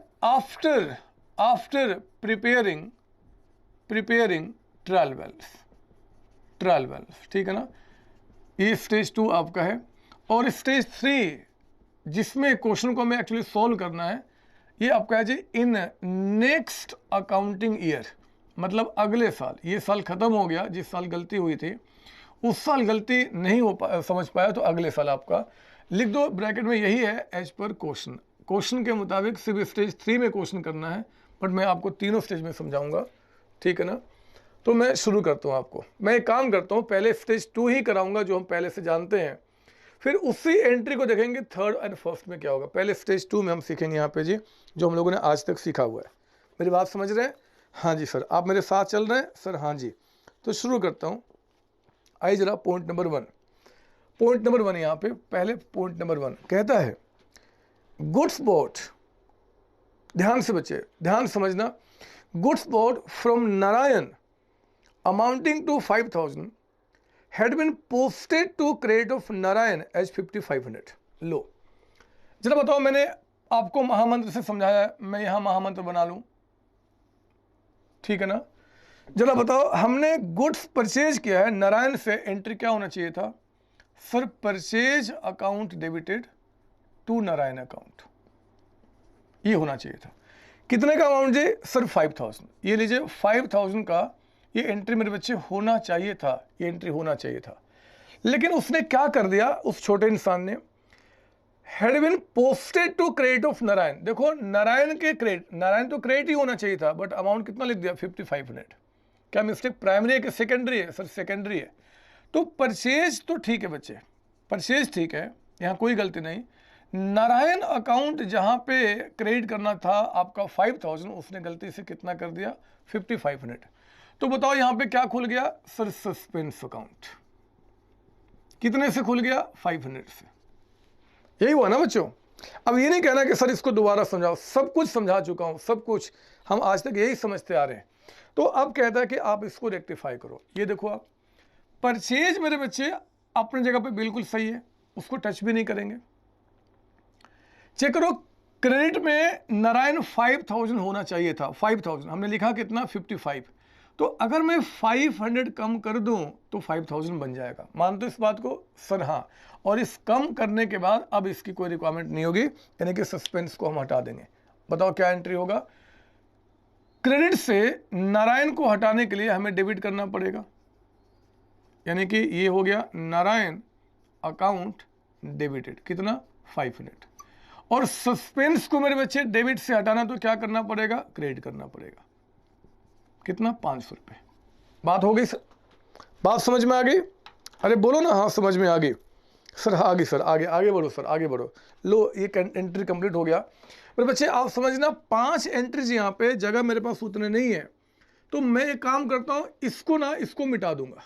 आफ्टर प्रिपेयरिंग ट्रायल बैलेंस, ठीक है ना, ये स्टेज 2 आपका है। और स्टेज 3 जिसमें क्वेश्चन को हमें एक्चुअली सॉल्व करना है, ये आपका है जी इन नेक्स्ट अकाउंटिंग ईयर, मतलब अगले साल। ये साल खत्म हो गया, जिस साल गलती हुई थी उस साल गलती नहीं समझ पाया तो अगले साल आपका लिख दो ब्रैकेट में, यही है एज पर क्वेश्चन के मुताबिक सिर्फ स्टेज 3 में क्वेश्चन करना है, बट मैं आपको तीनों स्टेज में समझाऊंगा, ठीक है ना। तो मैं शुरू करता हूँ आपको, मैं एक काम करता हूँ, पहले स्टेज 2 ही कराऊंगा जो हम पहले से जानते हैं, फिर उसी एंट्री को देखेंगे थर्ड एंड फर्स्ट में क्या होगा। पहले स्टेज 2 में हम सीखेंगे यहाँ पे जी जो हम लोगों ने आज तक सीखा हुआ है। मेरी बात समझ रहे हैं? हाँ जी सर, आप मेरे साथ चल रहे हैं सर? हाँ जी, तो शुरू करता हूँ। आइए जरा पॉइंट नंबर 1 यहाँ पे, पहले पॉइंट नंबर 1 कहता है गुड्स बॉट, ध्यान से बच्चे ध्यान समझना, goods bought from Narayan amounting to 5,000 had been posted to credit of Narayan as 5,500। लो जरा बताओ, मैंने आपको महामंत्र से समझाया है, मैं यहां महामंत्र बना लूं, ठीक है ना। जरा बताओ, हमने गुड्स परचेज किया है नारायण से, एंट्री क्या होना चाहिए था sir? Purchase account debited to Narayan account, ये होना चाहिए था। कितने का अमाउंट जी सर? 5,000। ये लीजिए 5,000 का ये एंट्री मेरे बच्चे होना चाहिए था, ये एंट्री होना चाहिए था, लेकिन उसने क्या कर दिया उस छोटे इंसान ने, had been posted to credit of Narayan. देखो नारायण के क्रेडिट, नारायण तो क्रेडिट ही होना चाहिए था, बट अमाउंट कितना लिख दिया? 5,500। क्या मिस्टेक प्राइमरी है कि सेकेंडरी है सर? सेकेंडरी है। तो परचेज तो ठीक है बच्चे, परचेज ठीक है, यहाँ कोई गलती नहीं। नारायण अकाउंट जहाँ पे क्रेडिट करना था आपका 5,000, उसने गलती से कितना कर दिया? 5,500। तो बताओ यहाँ पे क्या खुल गया सर? Suspense account. कितने से खुल गया? 500 से। यही हुआ ना बच्चों। अब ये नहीं कहना कि सर इसको दोबारा समझाओ, सब कुछ समझा चुका हूं, सब कुछ हम आज तक यही समझते आ रहे हैं। तो अब कहता है कि आप इसको रेक्टिफाई करो। ये देखो आप, परचेज मेरे बच्चे अपनी जगह पे बिल्कुल सही है, उसको टच भी नहीं करेंगे। चेक करो, क्रेडिट में नारायण 5,000 होना चाहिए था, 5,000 हमने लिखा कितना? 55। तो अगर मैं 500 कम कर दूं तो 5,000 बन जाएगा। मानते हो इस बात को सर? हाँ। और इस कम करने के बाद अब इसकी कोई रिक्वायरमेंट नहीं होगी, यानी कि सस्पेंस को हम हटा देंगे। बताओ क्या एंट्री होगा? क्रेडिट से नारायण को हटाने के लिए हमें डेबिट करना पड़ेगा, यानी कि ये हो गया नारायण अकाउंट डेबिटेड, कितना? 500। और सस्पेंस को मेरे बच्चे डेबिट से हटाना तो क्या करना पड़ेगा? क्रेडिट करना पड़ेगा, कितना? 500 रुपये। बात हो गई सर? बात समझ में आ गई? अरे बोलो ना, हाँ समझ में आ गई सर। हाँ आ गई सर, आगे बढ़ो सर, आगे बढ़ो। लो ये एंट्री कंप्लीट हो गया। मेरे बच्चे आप समझना, 5 एंट्रीज यहाँ पे, जगह मेरे पास उतने नहीं है, तो मैं एक काम करता हूँ, इसको मिटा दूंगा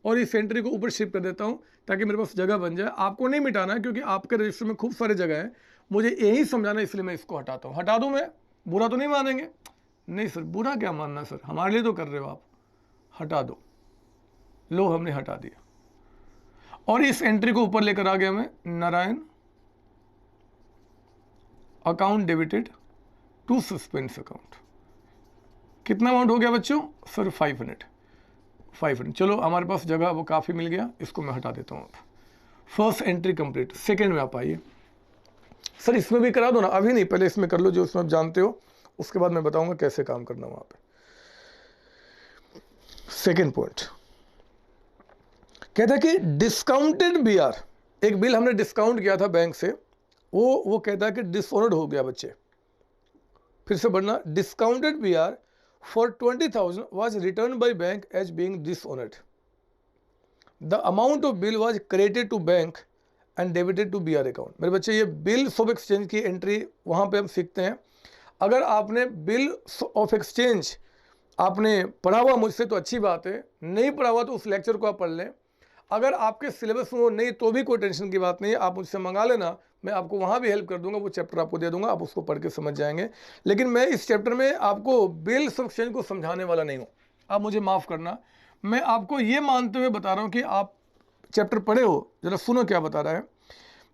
और इस एंट्री को ऊपर शिफ्ट कर देता हूँ ताकि मेरे पास जगह बन जाए। आपको नहीं मिटाना है क्योंकि आपके रजिस्टर में खूब सारे जगह है, मुझे यही समझाना, इसलिए मैं इसको हटाता हूँ। हटा दूँ मैं? बुरा तो नहीं मानेंगे? नहीं सर, बुरा क्या मानना सर, हमारे लिए तो कर रहे हो आप, हटा दो। लो हमने हटा दिया और इस एंट्री को ऊपर लेकर आ गया मैं, Narayan account debited to suspense account. कितना अमाउंट हो गया बच्चों सर? 500। चलो हमारे पास जगह वो काफ़ी मिल गया, इसको मैं हटा देता हूँ। अब फर्स्ट एंट्री कंप्लीट। सेकेंड में आप आइए सर, इसमें भी करा दो ना, अभी नहीं, पहले इसमें कर लो जो इसमें आप जानते हो, उसके बाद मैं बताऊंगा कैसे काम करना वहां पे। सेकेंड पॉइंट कहता है कि डिस्काउंटेड बीआर, एक बिल हमने डिस्काउंट किया था बैंक से, वो कहता है कि डिसऑनर्ड हो गया बच्चे। फिर से बढ़ना, discounted BR for 20,000 was return by bank as being dishonoured. The amount of bill was credited to bank and debited to BR account. मेरे बच्चे ये बिल ऑफ एक्सचेंज की एंट्री वहां पे हम सीखते हैं। अगर आपने बिल ऑफ एक्सचेंज आपने पढ़ा हुआ मुझसे तो अच्छी बात है, नहीं पढ़ा हुआ तो उस लेक्चर को आप पढ़ लें। अगर आपके सिलेबस में वो नहीं तो भी कोई टेंशन की बात नहीं है, आप मुझसे मंगा लेना, मैं आपको वहाँ भी हेल्प कर दूंगा, वो चैप्टर आपको दे दूंगा, आप उसको पढ़ के समझ जाएंगे। लेकिन मैं इस चैप्टर में आपको बिल ऑफ एक्सचेंज को समझाने वाला नहीं हूँ, आप मुझे माफ़ करना। मैं आपको ये मानते हुए बता रहा हूँ कि आप चैप्टर पढ़े हो, ज़रा सुनो क्या बता रहा है।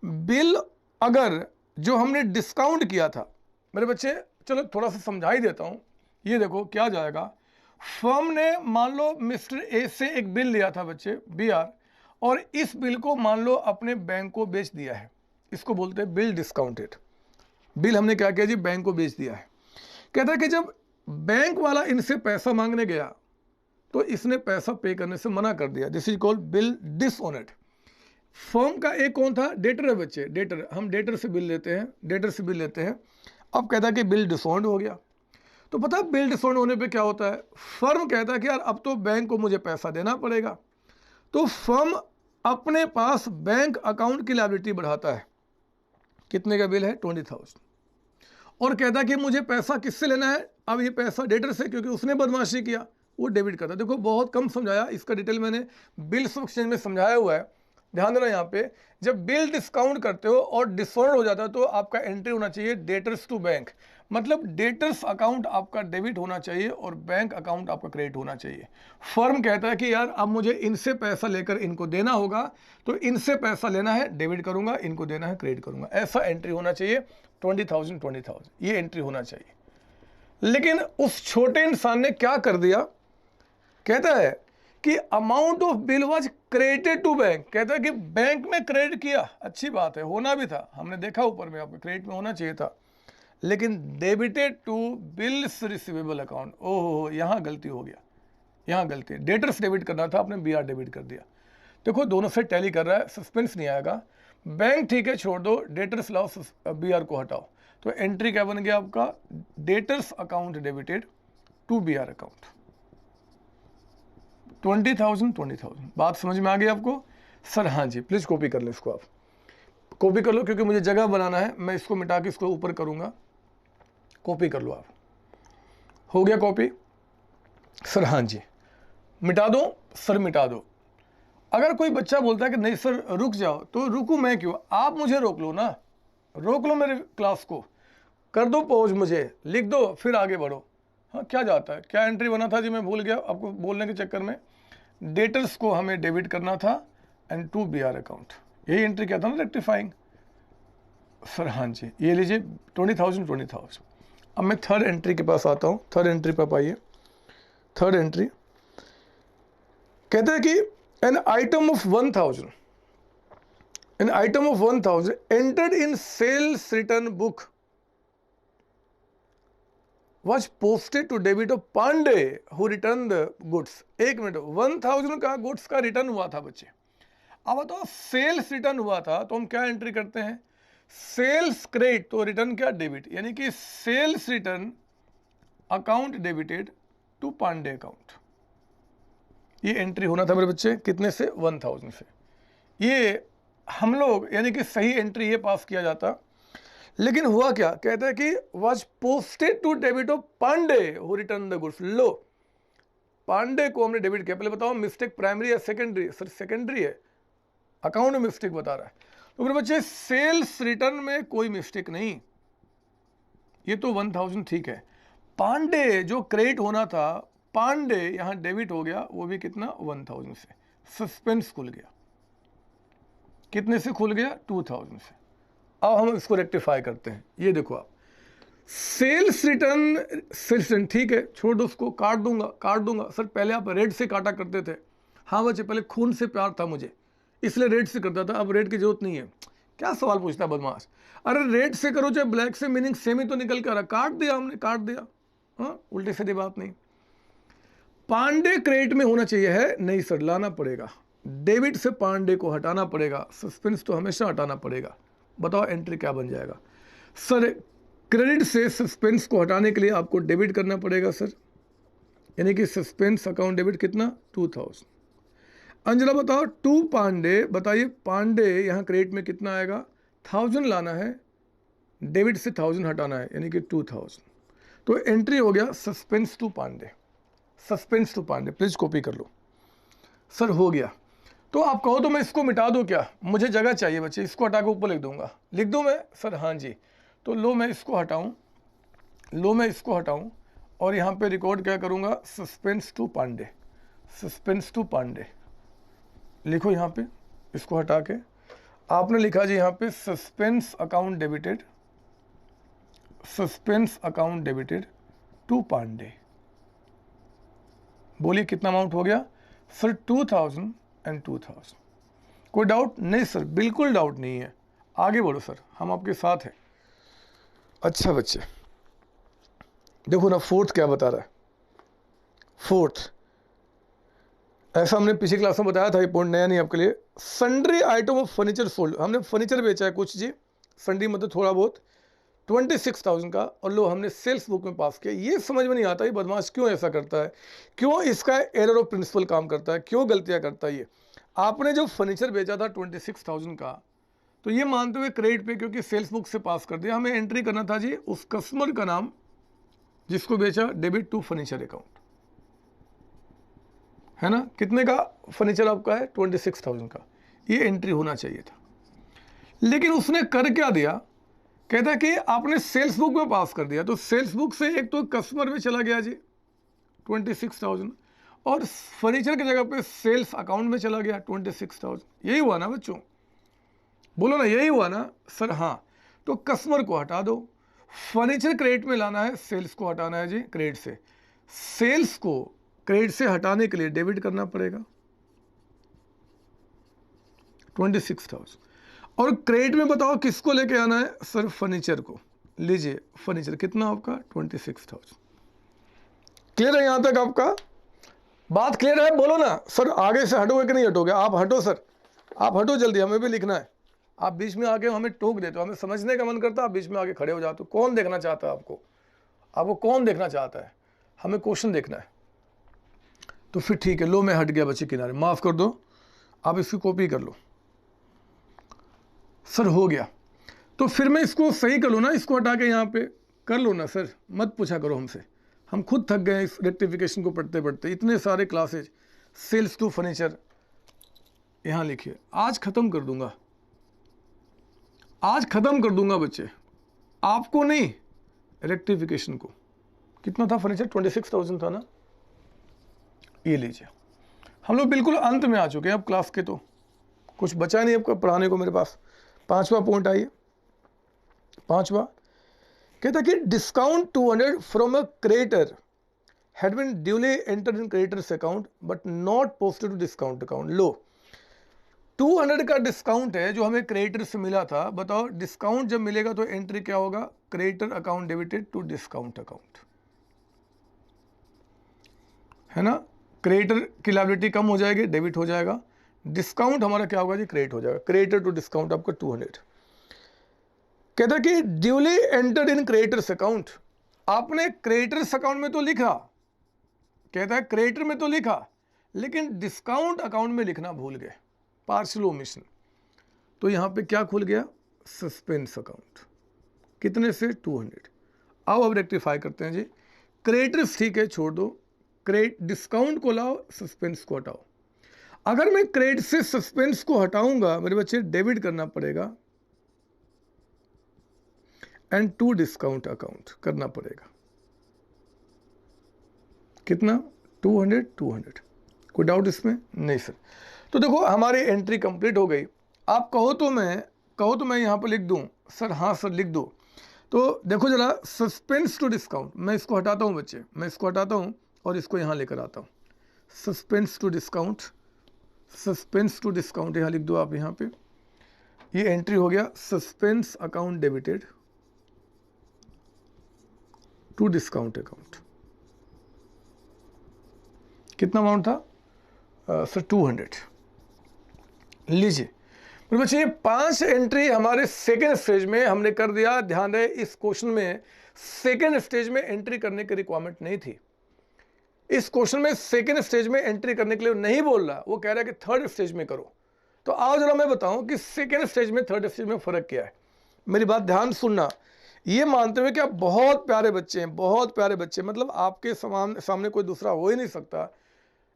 बिल अगर जो हमने डिस्काउंट किया था मेरे बच्चे, चलो थोड़ा सा समझा ही देता हूँ। ये देखो क्या जाएगा, फर्म ने मान लो मिस्टर ए से एक बिल लिया था बच्चे BR, और इस बिल को मान लो अपने बैंक को बेच दिया है। इसको बोलते हैं बिल डिस्काउंटेड। बिल हमने क्या किया जी, बैंक को बेच दिया है। कहता है कि जब बैंक वाला इनसे पैसा मांगने गया तो इसने पैसा पे करने से मना कर दिया। This is called bill dishonoured. Firm का एक कौन था, डेटर है बच्चे, डेटर। हम डेटर से बिल लेते हैं, डेटर से बिल लेते हैं। अब कहता है कि बिल डिसऑनर्ड हो गया। तो पता है बिल डिसऑनर्ड होने पे क्या होता है, फर्म कहता है कि यार अब तो बैंक को मुझे पैसा देना पड़ेगा। तो फर्म अपने पास बैंक अकाउंट की लायबिलिटी बढ़ाता है। कितने का बिल है, 20,000, और कहता है कि मुझे पैसा किससे लेना है, अब ये पैसा डेटर से, क्योंकि उसने बदमाशी किया, वो डेबिट करता है। देखो बहुत कम समझाया, इसका डिटेल मैंने बिल्स ऑफ एक्सचेंज में समझाया हुआ है। ध्यान देना यहाँ पे, जब बिल डिस्काउंट करते हो और डिसऑर्डर हो जाता है तो आपका एंट्री होना चाहिए डेटर्स टू बैंक, मतलब डेटर्स अकाउंट आपका डेबिट होना चाहिए और बैंक अकाउंट आपका क्रेडिट होना चाहिए। फर्म कहता है कि यार अब मुझे इनसे पैसा लेकर इनको देना होगा, तो इनसे पैसा लेना है डेबिट करूंगा, इनको देना है क्रेडिट करूंगा। ऐसा एंट्री होना चाहिए, 20,000 ये एंट्री होना चाहिए। लेकिन उस छोटे इंसान ने क्या कर दिया, कहता है कि amount of bill was credited to bank. कहता है कि बैंक में क्रेडिट किया, अच्छी बात है, होना भी था, हमने देखा ऊपर में आपको क्रेडिट में होना चाहिए था, लेकिन debited to bills receivable account. ओहो, यहाँ गलती हो गया, यहाँ गलती, डेटर्स डेबिट करना था, आपने BR डेबिट कर दिया। देखो दोनों से टैली कर रहा है, सस्पेंस नहीं आएगा। बैंक ठीक है छोड़ दो, डेटर्स लाओ, BR को हटाओ। तो एंट्री क्या बन गया आपका, debtors account debited to BR account. 20,000। बात समझ में आ गई आपको सर? हाँ जी, प्लीज कॉपी कर लो इसको, आप कॉपी कर लो, क्योंकि मुझे जगह बनाना है, मैं इसको मिटा के इसको ऊपर करूंगा। कॉपी कर लो आप। हो गया कॉपी सर? हाँ जी, मिटा दो सर, मिटा दो। अगर कोई बच्चा बोलता है कि नहीं सर रुक जाओ, तो रुकूं मैं क्यों, आप मुझे रोक लो ना, रोक लो मेरे क्लास को, कर दो पॉज, मुझे लिख दो, फिर आगे बढ़ो। हाँ क्या जाता है, क्या एंट्री बना था जी, मैं भूल गया आपको बोलने के चक्कर में। डेटर्स को हमें डेबिट करना था एंड टू BR अकाउंट, यही एंट्री क्या था ना, रेक्टिफाइंग सर? हाँ जी, ये लीजिए 20,000। अब मैं थर्ड एंट्री के पास आता हूँ। थर्ड एंट्री पर आप आइए। थर्ड एंट्री कहता है कि an item of 1,000 entered in sales return book was posted to debit of Pandey who returned the goods। एक मिनट, 1,000 का गुड्स का रिटर्न हुआ था बच्चे। अब बताओ सेल्स रिटर्न हुआ था तो हम क्या एंट्री करते हैं, सेल्स क्रेडिट, तो रिटर्न क्या, डेबिट, यानी कि sales return account debited to Pandey account. ये एंट्री होना था मेरे बच्चे, कितने से, 1,000 से। ये हम लोग यानी कि सही एंट्री ये पास किया जाता, लेकिन हुआ क्या, कहता है कि was posted to debit of Pandey who return the goods. लो, पांडे को हमने डेबिट किया। पहले बताओ मिस्टेक प्राइमरी या सेकेंडरी, सर सेकेंडरी है, अकाउंट में मिस्टेक बता रहा है। तो मेरे बच्चे सेल्स रिटर्न में कोई मिस्टेक नहीं, ये तो 1,000 ठीक है। पांडे जो क्रेडिट होना था, पांडे यहां डेबिट हो गया, वो भी कितना, 1,000 से। सस्पेंस खुल गया, कितने से खुल गया, 2,000 से। अब हम इसको रेक्टिफाई करते हैं। ये देखो आप, सेल्स रिटर्न ठीक है, छोड़ दो उसको, काट दूंगा। सर पहले आप रेड से काटा करते थे। हाँ बच्चे, पहले खून से प्यार था मुझे, इसलिए रेड से करता था, अब रेड की जरूरत नहीं है। क्या सवाल पूछता बदमाश, अरे रेड से करो चाहे ब्लैक से, मीनिंग सेम ही तो निकल कर रहा, काट दिया हमने, काट दिया। हाँ, उल्टी सीधी बात नहीं। पांडे क्रेडिट में होना चाहिए है, नहीं सर लाना पड़ेगा, डेबिट से पांडे को हटाना पड़ेगा, सस्पेंस तो हमेशा हटाना पड़ेगा। बताओ एंट्री क्या बन जाएगा सर? क्रेडिट से सस्पेंस को हटाने के लिए आपको डेबिट करना पड़ेगा सर, यानी कि सस्पेंस अकाउंट डेबिट कितना, 2,000। अंजना बताओ टू पांडे, बताइए पांडे यहाँ क्रेडिट में कितना आएगा, 1,000 लाना है, डेबिट से 1,000 हटाना है, यानी कि 2,000। तो एंट्री हो गया suspense to Pandey, suspense to Pandey. Please copy कर लो सर। हो गया। तो आप कहो तो मैं इसको मिटा दूं क्या, मुझे जगह चाहिए बच्चे, इसको हटा के ऊपर लिख दूंगा, लिख दूं मैं सर? हाँ जी। तो लो मैं इसको हटाऊं, और यहाँ पे रिकॉर्ड क्या करूंगा, suspense to Pandey, suspense to Pandey लिखो यहाँ पे, इसको हटा के। आपने लिखा जी यहाँ पे suspense account debited, suspense account debited to Pandey. बोलिए कितना अमाउंट हो गया सर? 2000 एंड 2000। कोई डाउट नहीं सर? बिल्कुल डाउट नहीं है, आगे बढ़ो सर, हम आपके साथ हैं। अच्छा बच्चे देखो ना, फोर्थ क्या बता रहा है। फोर्थ, ऐसा हमने पिछली क्लास में बताया था, ये पॉइंट नया नहीं आपके लिए। Sundry item of furniture sold, हमने फर्नीचर बेचा है कुछ जी, सन्ड्री मतलब थोड़ा बहुत, 26,000 का, और लो हमने सेल्स बुक में पास किया। ये समझ में नहीं आता ये बदमाश क्यों ऐसा करता है, क्यों इसका एरर ऑफ प्रिंसिपल काम करता है, क्यों गलतियां करता है ये। आपने जो फर्नीचर बेचा था 26,000 का, तो ये मानते हुए क्रेडिट पे क्योंकि सेल्स बुक से पास कर दिया, हमें एंट्री करना था जी उस कस्टमर का नाम जिसको बेचा, डेबिट टू फर्नीचर अकाउंट, है ना। कितने का फर्नीचर आपका है? 26,000 का, ये एंट्री होना चाहिए था। लेकिन उसने कर क्या दिया, कहता है कि आपने सेल्स बुक में पास कर दिया, तो सेल्स बुक से एक तो कस्टमर में चला गया जी 26,000, और फर्नीचर की जगह पे सेल्स अकाउंट में चला गया 26,000। यही हुआ ना बच्चों? बोलो ना, यही हुआ ना सर? हाँ, तो कस्टमर को हटा दो, फर्नीचर क्रेडिट में लाना है, सेल्स को हटाना है जी क्रेडिट से। सेल्स को क्रेडिट से हटाने के लिए डेबिट करना पड़ेगा 26,000, और क्रेडिट में बताओ किसको लेके आना है सर? फर्नीचर को। लीजिए फर्नीचर कितना आपका? 26,000। क्लियर है यहां तक? आपका बात क्लियर है? बोलो ना सर, आगे से हटोगे कि नहीं हटोगे? आप हटो सर, आप हटो जल्दी, हमें भी लिखना है। आप बीच में आके हमें टोक देते हो, हमें समझने का मन करता है, आप बीच में आके खड़े हो जाते हो। कौन देखना चाहता है आपको? आपको कौन देखना चाहता है? हमें क्वेश्चन देखना है। तो फिर ठीक है, लो मैं हट गया बच्चे किनारे, माफ कर दो, आप इसकी कॉपी कर लो। सर हो गया, तो फिर मैं इसको सही कर लो ना, इसको हटा के यहाँ पे कर लो ना सर, मत पूछा करो हमसे, हम खुद थक गए इस रेक्टिफिकेशन को पढ़ते पढ़ते। इतने सारे क्लासेज, सेल्स टू फर्नीचर, यहाँ लिखिए, आज खत्म कर दूंगा, आज खत्म कर दूंगा बच्चे, आपको नहीं, रेक्टिफिकेशन को। कितना था फर्नीचर? 26,000 था ना। ये लीजिए, हम लोग बिल्कुल अंत में आ चुके हैं अब क्लास के, तो कुछ बचा नहीं आपको पढ़ाने को मेरे पास। 5वां पॉइंट आइए, 5वां कहता कि discount 200 from a creditor had been duly entered in creditors account but not posted to discount account. लो 200 का डिस्काउंट है जो हमें क्रेडिटर से मिला था। बताओ डिस्काउंट जब मिलेगा तो एंट्री क्या होगा? Creditor account debited to discount account, है ना। क्रेडिटर की लायबिलिटी कम हो जाएगी, डेबिट हो जाएगा। डिस्काउंट हमारा क्या होगा जी? क्रेडिट हो जाएगा। क्रेडिटर टू डिस्काउंट आपका 200। कहता है कि duly entered in creditors account, आपने क्रेडिटर्स अकाउंट में तो लिखा, कहता है क्रेडिटर में तो लिखा, लेकिन डिस्काउंट अकाउंट में लिखना भूल गए, पार्शियल ओमिशन। तो यहां पे क्या खुल गया? Suspense account. कितने से? 200। आओ अब रेक्टिफाई करते हैं जी। क्रेडिटर्स ठीक है, छोड़ दो, क्रेडिट डिस्काउंट को लाओ, सस्पेंस को हटाओ। अगर मैं क्रेडिट से सस्पेंस को हटाऊंगा मेरे बच्चे, डेबिट करना पड़ेगा एंड टू डिस्काउंट अकाउंट करना पड़ेगा। कितना? 200 200। कोई डाउट इसमें? नहीं सर। तो देखो हमारी एंट्री कंप्लीट हो गई। आप कहो तो मैं यहां पर लिख दूं सर? हाँ सर लिख दो। तो देखो जरा, सस्पेंस टू डिस्काउंट, मैं इसको हटाता हूं बच्चे, मैं इसको हटाता हूं और इसको यहां लेकर आता हूं। Suspense to discount, suspense to discount यहां लिख दो आप। यहां पे ये एंट्री हो गया, suspense account debited to discount account. कितना अमाउंट था सर? 200। लीजिए मेरे बच्चे, ये 5 एंट्री हमारे सेकेंड स्टेज में हमने कर दिया। ध्यान रहे इस क्वेश्चन में सेकेंड स्टेज में एंट्री करने की रिक्वायरमेंट नहीं थी। इस क्वेश्चन में सेकेंड स्टेज में एंट्री करने के लिए नहीं बोल रहा, वो कह रहा है कि थर्ड स्टेज में करो। तो आओ जरा मैं बताऊं कि सेकेंड स्टेज में थर्ड स्टेज में फर्क क्या है। मेरी बात ध्यान सुनना, ये मानते हुए कि आप बहुत प्यारे बच्चे हैं, बहुत प्यारे बच्चे, मतलब आपके सामने कोई दूसरा हो ही नहीं सकता,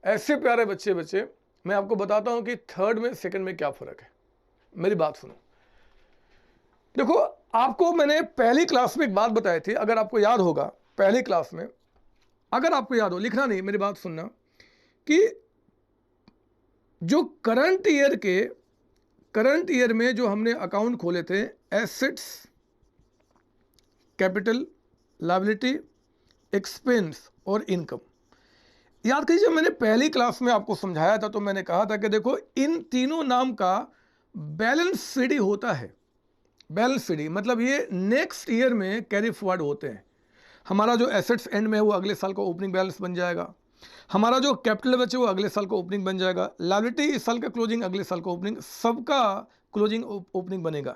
ऐसे प्यारे बच्चे। मैं आपको बताता हूं कि थर्ड में सेकंड में क्या फर्क है। मेरी बात सुनो, देखो आपको मैंने पहली क्लास में एक बात बताई थी, अगर आपको याद होगा पहली क्लास में, अगर आपको याद हो, लिखना नहीं, मेरी बात सुनना, कि जो करंट ईयर करंट ईयर में जो हमने अकाउंट खोले थे, एसेट्स, कैपिटल, लायबिलिटी, एक्सपेंस और इनकम। याद कीजिए मैंने पहली क्लास में आपको समझाया था, तो मैंने कहा था कि देखो इन तीनों नाम का बैलेंस सीडी होता है। बैलेंस सीडी मतलब ये नेक्स्ट ईयर में कैरी फॉरवर्ड होते हैं। हमारा जो एसेट्स एंड में है वो अगले साल का ओपनिंग बैलेंस बन जाएगा, हमारा जो कैपिटल बचे वो अगले साल का ओपनिंग बन जाएगा, लायबिलिटी इस साल का क्लोजिंग अगले साल का ओपनिंग, सबका क्लोजिंग ओपनिंग बनेगा।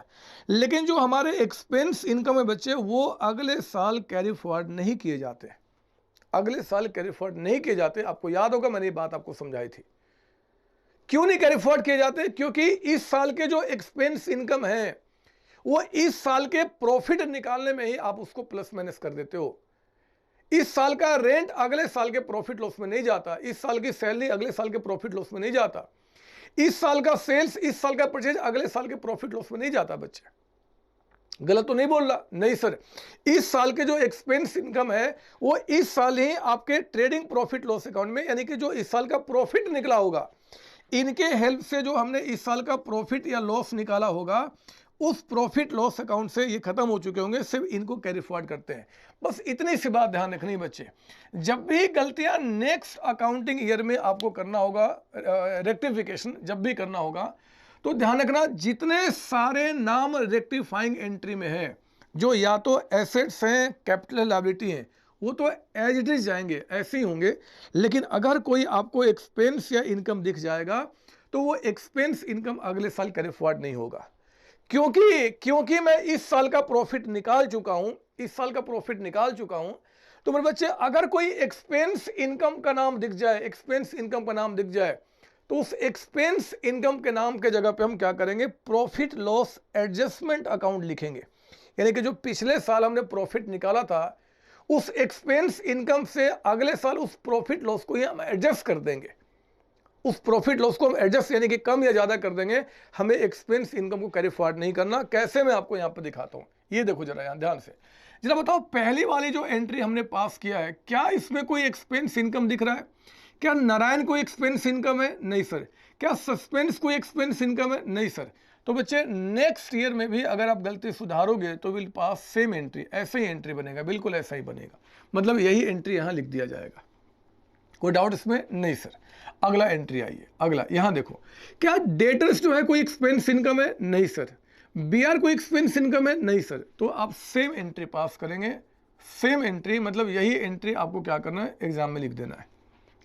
लेकिन जो हमारे एक्सपेंस इनकम में बचे वो अगले साल कैरी फॉरवर्ड नहीं किए जाते, अगले साल कैरी फॉरवर्ड नहीं किए जाते। आपको याद होगा मैंने ये बात आपको समझाई थी। क्यों नहीं कैरी फॉरवर्ड किए जाते? क्योंकि इस साल के जो एक्सपेंस इनकम है वो इस साल के प्रॉफिट निकालने में ही आप उसको प्लस माइनस कर देते हो। इस साल का रेंट अगले साल के प्रॉफिट लॉस में नहीं जाता, इस साल की सैलरी अगले साल के प्रॉफिट लॉस में नहीं जाता, इस साल का सेल्स इस साल का परचेज अगले साल के प्रॉफिट लॉस में नहीं जाता। बच्चे गलत तो नहीं बोल रहा? नहीं सर, इस साल के जो एक्सपेंस इनकम है वो इस साल ही आपके ट्रेडिंग प्रॉफिट लॉस अकाउंट में, यानी कि जो इस साल का प्रॉफिट निकला होगा, इनके हेल्प से जो हमने इस साल का प्रॉफिट या लॉस निकाला होगा, उस प्रॉफिट लॉस अकाउंट से ये खत्म हो चुके होंगे, सिर्फ इनको कैरी फॉरवर्ड करते हैं। बस इतनी सी बात ध्यान रखनी बच्चे। जब भी गलतियां नेक्स्ट अकाउंटिंग ईयर में आपको करना होगा, रेक्टिफिकेशन जब भी करना होगा, तो ध्यान रखना जितने सारे नाम रेक्टिफाइंग एंट्री में है, जो या तो एसेट्स हैं, कैपिटल, लायबिलिटी हैं, वो तो एज इट इज जाएंगे, ऐसे ही होंगे। लेकिन अगर कोई आपको एक्सपेंस या इनकम दिख जाएगा तो वो एक्सपेंस इनकम अगले साल कैरी फॉरवर्ड नहीं होगा। क्योंकि मैं इस साल का प्रॉफिट निकाल चुका हूं, इस साल का प्रॉफिट निकाल चुका हूं। तो मेरे बच्चे अगर कोई एक्सपेंस इनकम का नाम दिख जाए, एक्सपेंस इनकम का नाम दिख जाए, तो उस एक्सपेंस इनकम के नाम के जगह पे हम क्या करेंगे? प्रॉफिट लॉस एडजस्टमेंट अकाउंट लिखेंगे। यानी कि जो पिछले साल हमने प्रॉफिट निकाला था, उस एक्सपेंस इनकम से अगले साल उस प्रॉफिट लॉस को ही हम एडजस्ट कर देंगे, उस प्रॉफिट लॉस को हम एडजस्ट यानी कि कम या ज्यादा कर देंगे। हमें एक्सपेंस इनकम को कैरी फॉरवर्ड नहीं करना। कैसे? मैं आपको यहां पर दिखाता हूं, ये देखो जरा यहां ध्यान से। जरा बताओ पहली वाली जो एंट्री हमने पास किया है, क्या इसमें कोई एक्सपेंस इनकम दिख रहा है? क्या नारायण कोई एक्सपेंस इनकम है? नहीं सर। क्या सस्पेंस कोई एक्सपेंस इनकम है? नहीं सर। तो बच्चे नेक्स्ट ईयर में भी अगर आप गलती सुधारोगे तो विल पास सेम एंट्री, ऐसे ही एंट्री बनेगा, बिल्कुल ऐसा ही बनेगा। मतलब यही एंट्री यहां लिख दिया जाएगा। कोई डाउट इसमें? नहीं सर। अगला एंट्री आइए, अगला यहां देखो। क्या डेटर्स जो है कोई एक्सपेंस इनकम है? नहीं सर। बीआर कोई एक्सपेंस इनकम है? नहीं सर। तो आप सेम एंट्री पास करेंगे, सेम एंट्री, मतलब यही एंट्री आपको क्या करना है? एग्जाम में लिख देना है।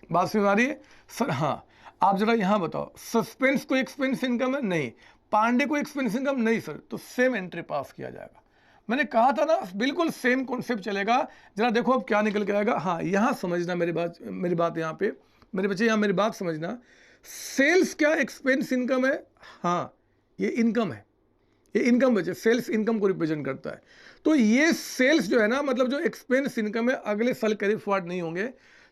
बात समझ आ रही है सर? हाँ। आप जरा यहां बताओ, सस्पेंस कोई एक्सपेंस इनकम है? नहीं। पांडे कोई एक्सपेंस इनकम? नहीं सर। तो सेम एंट्री पास किया जाएगा। मैंने कहा था ना, बिल्कुल सेम कॉन्सेप्ट चलेगा। जरा देखो अब क्या निकल के आएगा। हाँ, यहां समझना मेरी बात यहाँ पे मेरे बच्चे, यहाँ मेरी बात समझना। सेल्स क्या एक्सपेंस इनकम है? हाँ, ये इनकम है, ये इनकम बच्चे, सेल्स इनकम को रिप्रेजेंट करता है। तो ये सेल्स जो है ना, मतलब जो एक्सपेंस इनकम है, अगले साल कैरी फॉरवर्ड नहीं होंगे।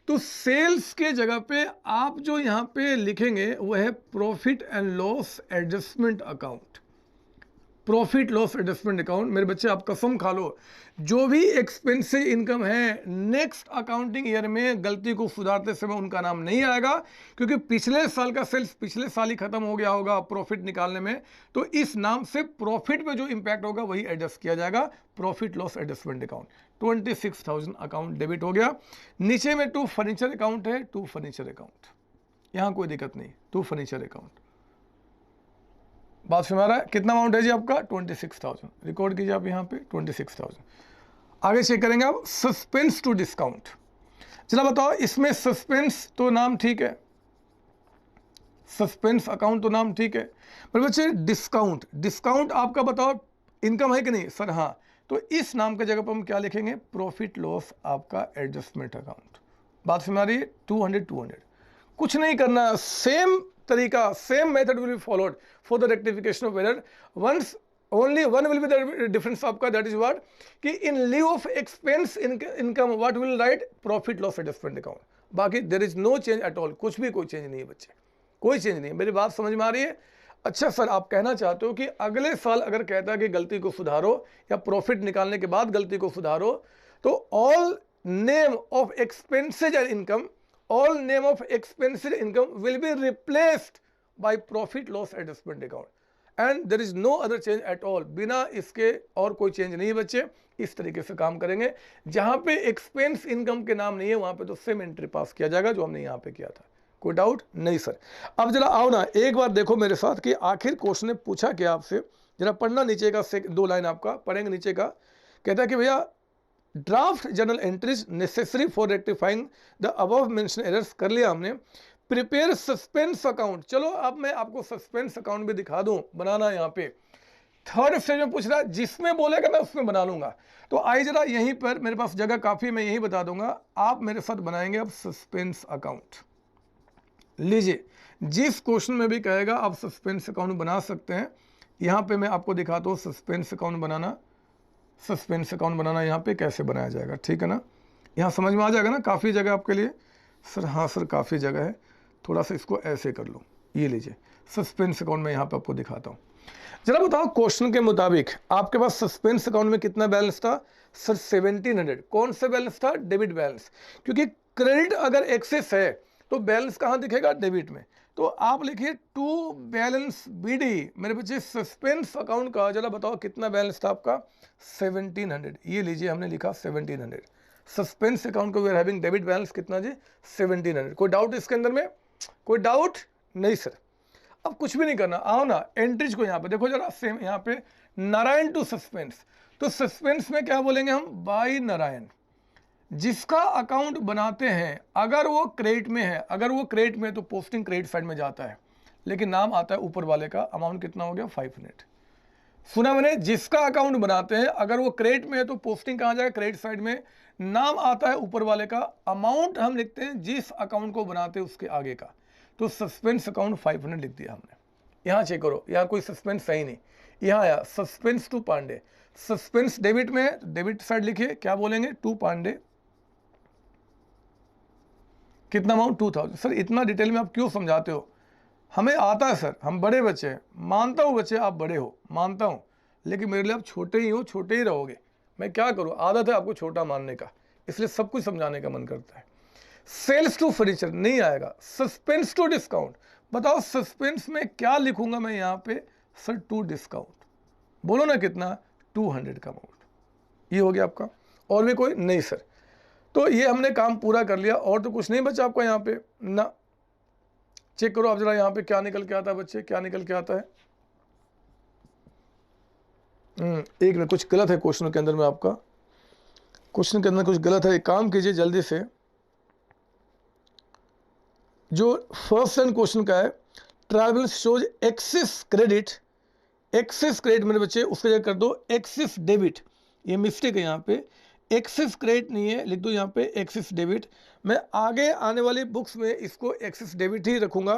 तो सेल्स के जगह पे आप जो यहाँ पे लिखेंगे वो है profit and loss adjustment account. Profit loss adjustment account. मेरे बच्चे आप कसम खा लो, जो भी एक्सपेंसिव इनकम है नेक्स्ट अकाउंटिंग ईयर में गलती को सुधारते समय उनका नाम नहीं आएगा, क्योंकि पिछले साल का सेल्स पिछले साल ही खत्म हो गया होगा प्रॉफिट निकालने में। तो इस नाम से प्रॉफिट पे जो इंपैक्ट होगा वही एडजस्ट किया जाएगा, profit loss adjustment account. 26,000 account debit हो गया। नीचे में टू फर्नीचर अकाउंट है, टू फर्नीचर अकाउंट, यहां कोई दिक्कत नहीं, टू फर्नीचर अकाउंट। बात सुना रहा है? कितना अमाउंट है जी आपका? 26,000। रिकॉर्ड कीजिए आप यहाँ पे 26,000। आगे चेक करेंगे आप सस्पेंस टू डिस्काउंट। चला बताओ, इसमें सस्पेंस तो नाम ठीक है, सस्पेंस अकाउंट तो नाम ठीक है, पर बच्चे डिस्काउंट, डिस्काउंट आपका बताओ इनकम है कि नहीं? सर हाँ। तो इस नाम के जगह पर हम क्या लिखेंगे? प्रॉफिट लॉस आपका एडजस्टमेंट अकाउंट। बात समझ आ रही है? 200 कुछ नहीं करना, सेम तरीका, same method will be followed for the rectification of error. Once only one will be the difference आपका, दैट इज व्हाट कि in lieu of expense income what will write? Profit loss adjustment account. बाकी there is no change at all, कुछ भी कोई change नहीं है बच्चे, कोई चेंज नहीं है। मेरी बात समझ में आ रही है? अच्छा सर, आप कहना चाहते हो कि अगले साल अगर कहता है कि गलती को सुधारो या प्रॉफिट निकालने के बाद गलती को सुधारो, तो all name of expenses and income, all name of expensive income will be replaced by profit loss adjustment account। And there is no other change at all, बिना इसके और कोई चेंज नहीं है बच्चे। इस तरीके से काम करेंगे, जहां पे एक्सपेंस इनकम के नाम नहीं है वहां पे तो सेम एंट्री पास किया जाएगा जो हमने यहाँ पे किया था। कोई डाउट नहीं सर? अब जरा आओ ना एक बार देखो मेरे साथ कि आखिर क्वेश्चन ने पूछा क्या आपसे, जरा पढ़ना नीचे का 2 लाइन आपका पढ़ेंगे नीचे का। कहता है कि भैया draft journal entries necessary for rectifying the above mention errors, कर लिया हमने। प्रिपेयर सस्पेंस अकाउंट, चलो अब मैं आपको सस्पेंस अकाउंट भी दिखा दूं बनाना। यहाँ पे थर्ड स्टेज में पूछ रहा है, जिसमें बोलेगा मैं उसमें बना लूंगा। तो आई जरा यहीं पर मेरे पास जगह काफी, मैं यही बता दूंगा, आप मेरे साथ बनाएंगे अब सस्पेंस अकाउंट। लीजिए, जिस क्वेश्चन में भी कहेगा आप सस्पेंस अकाउंट बना सकते हैं। यहाँ पे मैं आपको दिखाता हूँ सस्पेंस अकाउंट बनाना। सस्पेंस अकाउंट बनाना यहाँ पे कैसे बनाया जाएगा, ठीक है ना? यहाँ समझ में आ जाएगा ना? काफ़ी जगह आपके लिए सर। हाँ सर काफ़ी जगह है, थोड़ा सा इसको ऐसे कर लो। ये लीजिए सस्पेंस अकाउंट में यहाँ पे आपको दिखाता हूँ। जरा बताओ क्वेश्चन के मुताबिक आपके पास सस्पेंस अकाउंट में कितना बैलेंस था सर? 1700। कौन सा बैलेंस था? डेबिट बैलेंस, क्योंकि क्रेडिट अगर एक्सेस है तो बैलेंस कहाँ दिखेगा? डेबिट में। तो आप लिखिए टू बैलेंस बीडी। मेरे बच्चे सस्पेंस अकाउंट का जरा बताओ कितना बैलेंस था आपका? 1700। ये लीजिए हमने लिखा 1700। सस्पेंस अकाउंट को we are having debit balance कितना जी? 1700। कोई डाउट इसके अंदर में? कोई डाउट नहीं सर? अब कुछ भी नहीं करना, आओ ना एंट्रीज को यहाँ पे देखो जरा। सेम यहाँ पे नारायण टू सस्पेंस, तो सस्पेंस में क्या बोलेंगे हम? बाई नारायण। जिसका अकाउंट बनाते हैं अगर वो क्रेडिट में है, अगर वो क्रेडिट में है तो पोस्टिंग क्रेडिट साइड में जाता है, लेकिन नाम आता है ऊपर वाले का। अमाउंट कितना हो गया? 500। सुना मैंने? जिसका अकाउंट बनाते हैं अगर वो क्रेडिट में है तो पोस्टिंग कहाँ जाएगा? क्रेडिट साइड में। नाम आता है ऊपर वाले का, अमाउंट हम लिखते हैं जिस अकाउंट को बनाते हैं उसके आगे का। तो सस्पेंस अकाउंट 500 लिख दिया हमने। यहाँ चेक करो, यहाँ कोई सस्पेंस सही नहीं। यहाँ आया suspense to Pandey. Suspense debit में है, डेबिट साइड लिखिए, क्या बोलेंगे? टू पांडे। कितना अमाउंट? 2000। सर इतना डिटेल में आप क्यों समझाते हो? हमें आता है सर, हम बड़े बच्चे हैं। मानता हूँ बच्चे आप बड़े हो, मानता हूँ, लेकिन मेरे लिए आप छोटे ही हो, छोटे ही रहोगे। मैं क्या करूँ, आदत है आपको छोटा मानने का, इसलिए सब कुछ समझाने का मन करता है। सेल्स टू फर्नीचर नहीं आएगा। सस्पेंस टू डिस्काउंट, बताओ सस्पेंस में क्या लिखूंगा मैं यहाँ पे? Sir to discount. बोलो ना कितना? 200 का अमाउंट। ये हो गया आपका। और भी कोई नहीं सर? तो ये हमने काम पूरा कर लिया, और तो कुछ नहीं बचा आपका यहाँ पे ना। चेक करो आप जरा यहाँ पे क्या निकल के आता है बच्चे, क्या निकल के आता है? एक में कुछ गलत है क्वेश्चन के अंदर में, आपका क्वेश्चन के अंदर कुछ गलत है। एक काम कीजिए जल्दी से, जो फर्स्ट एंड क्वेश्चन का है, travel shows excess credit. Excess credit मेरे बच्चे उसके जगह कर दो एक्सेस डेबिट। ये मिस्टेक है यहाँ पे, एक्सेस क्रेडिट नहीं है, लिख दो यहाँ पे एक्सेस डेबिट। मैं आगे आने वाली बुक्स में इसको एक्सेस डेबिट ही रखूंगा।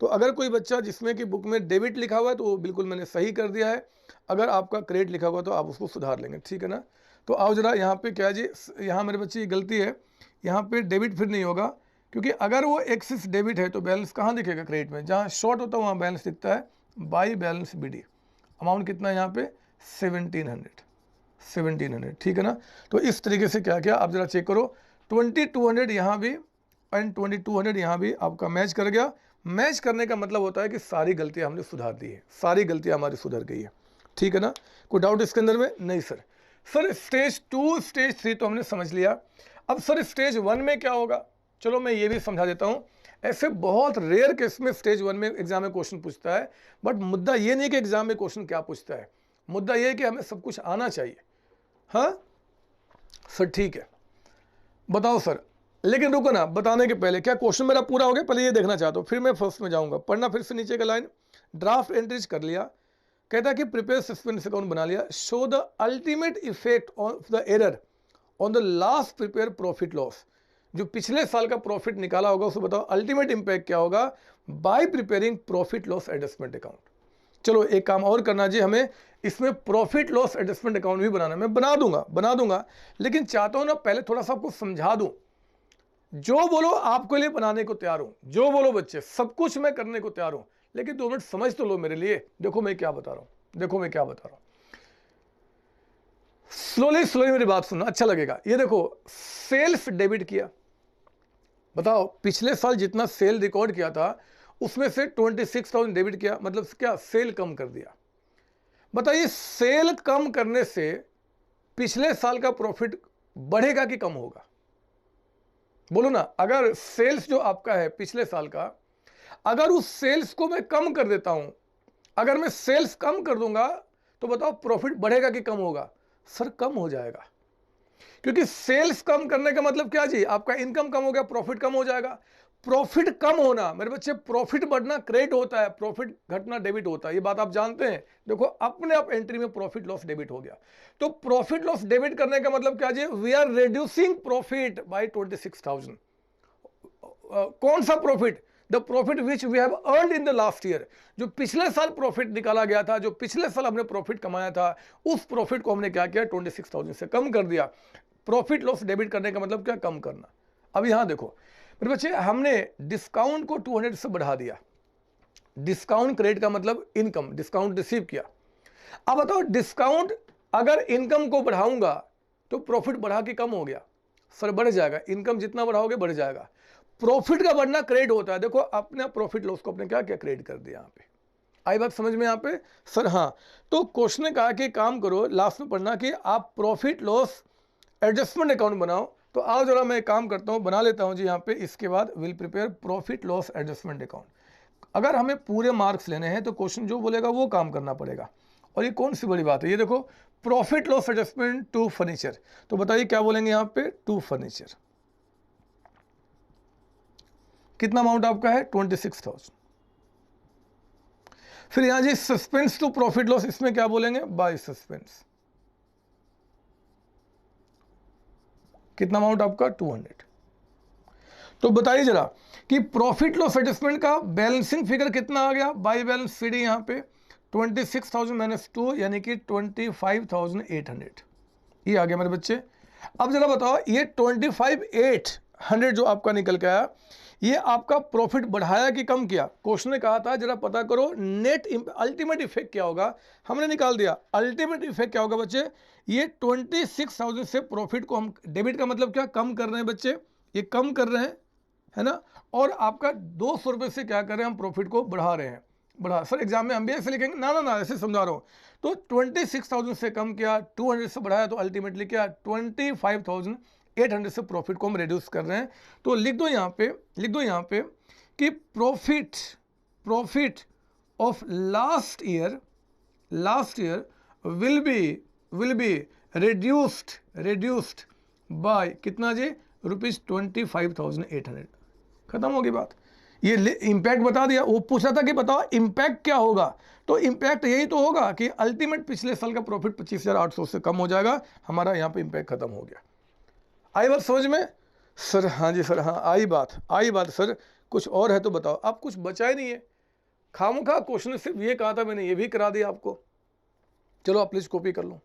तो अगर कोई बच्चा जिसमें कि बुक में डेबिट लिखा हुआ है तो वो बिल्कुल मैंने सही कर दिया है। अगर आपका क्रेडिट लिखा हुआ तो आप उसको सुधार लेंगे, ठीक है ना? तो आओ जरा यहाँ पे क्या जी, यहाँ मेरे बच्चे की गलती है, यहाँ पे डेबिट फिर नहीं होगा, क्योंकि अगर वो एक्सेस डेबिट है तो बैलेंस कहाँ दिखेगा? क्रेडिट में। जहाँ शॉर्ट होता है वहाँ बैलेंस दिखता है बाई बैलेंस बीडी। अमाउंट कितना है यहाँ पे? 1700, ठीक है ना? तो इस तरीके से क्या क्या आप जरा चेक करो। 2200 यहाँ भी एंड 2200 यहाँ भी आपका मैच कर गया। मैच करने का मतलब होता है कि सारी गलतियाँ हमने सुधार दी है, सारी गलतियाँ हमारी सुधर गई है, ठीक है ना? कोई डाउट इसके अंदर में? नहीं सर। सर स्टेज 2 स्टेज 3 तो हमने समझ लिया। अब सर स्टेज 1 में क्या होगा? चलो मैं ये भी समझा देता हूँ। ऐसे बहुत रेयर केस में स्टेज 1 में एग्जाम में क्वेश्चन पूछता है, बट मुद्दा ये नहीं कि एग्जाम में क्वेश्चन क्या पूछता है, मुद्दा ये है कि हमें सब कुछ आना चाहिए। हाँ सर ठीक है, बताओ सर। लेकिन रुको ना, बताने के पहले क्या क्वेश्चन मेरा पूरा हो गया? पहले ये देखना चाहता हूँ, फिर मैं फर्स्ट में जाऊँगा। पढ़ना फिर से नीचे का लाइन। ड्राफ्ट एंट्रीज कर लिया, कहता है कि प्रिपेयर सस्पेंस अकाउंट बना लिया। Show the ultimate effect of the error on the last prepare profit loss. जो पिछले साल का प्रॉफिट निकाला होगा उसको बताओ अल्टीमेट इंपैक्ट क्या होगा bye preparing profit loss adjustment account. चलो एक काम और करना जी, हमें इसमें प्रॉफिट लॉस एडजस्टमेंट अकाउंट भी बनाना। मैं बना दूंगा, लेकिन चाहता हूं ना पहले थोड़ा सा आपको समझा दूं। जो बोलो आपके लिए बनाने को तैयार हूं, जो बोलो बच्चे, सब कुछ मैं करने को तैयार हूं, लेकिन 2 मिनट समझ तो लो मेरे लिए। देखो मैं क्या बता रहा हूं, देखो मैं क्या बता रहा हूं। स्लोली मेरी बात सुनना, अच्छा लगेगा। ये देखो सेल्स डेबिट किया, बताओ पिछले साल जितना सेल रिकॉर्ड किया था उसमें से 26,000 डेबिट किया, मतलब क्या? सेल कम कर दिया। बताइए सेल कम करने से पिछले साल का प्रॉफिट बढ़ेगा कि कम होगा? बोलो ना, अगर सेल्स जो आपका है पिछले साल का, अगर उस सेल्स को मैं कम कर देता हूं, अगर मैं सेल्स कम कर दूंगा तो बताओ प्रॉफिट बढ़ेगा कि कम होगा? सर कम हो जाएगा, क्योंकि सेल्स कम करने का मतलब क्या जी? आपका इनकम कम हो गया, प्रॉफिट कम हो जाएगा। प्रॉफिट कम होना मेरे बच्चे, प्रॉफिट बढ़ना क्रेडिट होता है, प्रॉफिट घटना डेबिट होता है, ये बात आप जानते हैं। देखो अपने आप एंट्री में प्रॉफिट लॉस डेबिट हो गया, तो प्रॉफिट लॉस डेबिट करने का मतलब क्या जी? We are reducing profit by 26,000। कौन सा profit? The profit which we have earned in the last year. जो पिछले साल प्रॉफिट निकाला गया था, जो पिछले साल हमने प्रॉफिट कमाया था, उस प्रॉफिट को हमने क्या किया? 26,000 से कम कर दिया। प्रॉफिट लॉस डेबिट करने का मतलब क्या? कम करना। अब यहां देखो मेरे बच्चे, हमने डिस्काउंट को 200 से बढ़ा दिया। डिस्काउंट क्रेडिट का मतलब इनकम, डिस्काउंट रिसीव किया। अब बताओ डिस्काउंट अगर इनकम को बढ़ाऊंगा तो प्रॉफिट बढ़ा के कम हो गया? सर बढ़ जाएगा, इनकम जितना बढ़ाओगे बढ़ जाएगा। प्रॉफिट का बढ़ना क्रेडिट होता है। देखो अपने प्रॉफिट लॉस को अपने क्या क्या क्रेडिट कर दिया। यहाँ पे आई बात समझ में? यहाँ पे सर हाँ, तो क्वेश्चन ने कहा कि काम करो, लास्ट में पढ़ना कि आप प्रॉफिट लॉस एडजस्टमेंट अकाउंट बनाओ। तो आओ जरा मैं काम करता हूँ, बना लेता हूँ जी यहाँ पे। इसके बाद will prepare profit loss adjustment account. अगर हमें पूरे मार्क्स लेने हैं तो क्वेश्चन जो बोलेगा वो काम करना पड़ेगा। और ये कौन सी बड़ी बात है? ये देखो profit loss adjustment to furniture, तो बताइए क्या बोलेंगे यहाँ पे? To furniture. कितना अमाउंट आपका है? 26,000। फिर यहां जी सस्पेंस टू प्रॉफिट लॉस, इसमें क्या बोलेंगे? Bye suspense. कितना अमाउंट आपका? 200। तो बताइए जरा कि प्रॉफिट लॉस एडजस्टमेंट का बैलेंसिंग फिगर कितना आ गया? बाय बैलेंस सीडी यहां पे 26,000 माइनस 2 यानी कि 25,800, ये आ गया मेरे बच्चे। अब जरा बताओ ये 25,800 जो आपका निकल के आया, ये आपका प्रॉफिट बढ़ाया कि कम किया? क्वेश्चन ने कहा था जरा पता करो नेट अल्टीमेट इफेक्ट क्या होगा, हमने निकाल दिया। अल्टीमेट इफेक्ट क्या होगा बच्चे? ये 26,000 से प्रॉफिट को हम, डेबिट का मतलब क्या? कम कर रहे हैं बच्चे, ये कम कर रहे हैं, है ना। और आपका 200 रुपये से क्या कर रहे हैं? हम प्रॉफिट को बढ़ा रहे हैं। बढ़ा सर एग्जाम में हम भी ऐसे लिखेंगे? ना ना ना, ऐसे समझा रहा हूँ। तो 26,000 से कम किया, 200 से बढ़ाया, तो अल्टीमेटली क्या? 25,800 से प्रॉफिट को हम रिड्यूस कर रहे हैं। तो लिख दो यहाँ पे, लिख दो यहाँ पे कि profit of last year will be reduced by कितना जी? ₹25,800। खत्म होगी बात। ये इंपैक्ट बता दिया। वो पूछा था कि बताओ इंपैक्ट क्या होगा, तो इंपैक्ट यही तो होगा कि अल्टीमेट पिछले साल का प्रॉफिट 25,800 से कम हो जाएगा। हमारा यहाँ पे इंपैक्ट खत्म हो गया। आई बात समझ में? सर हाँ जी सर हाँ, आई बात सर। कुछ और है तो बताओ। अब कुछ बचा ही नहीं है, खामखा क्वेश्चन सिर्फ ये कहा था मैंने, ये भी करा दिया आपको। चलो आप प्लीज कॉपी कर लो,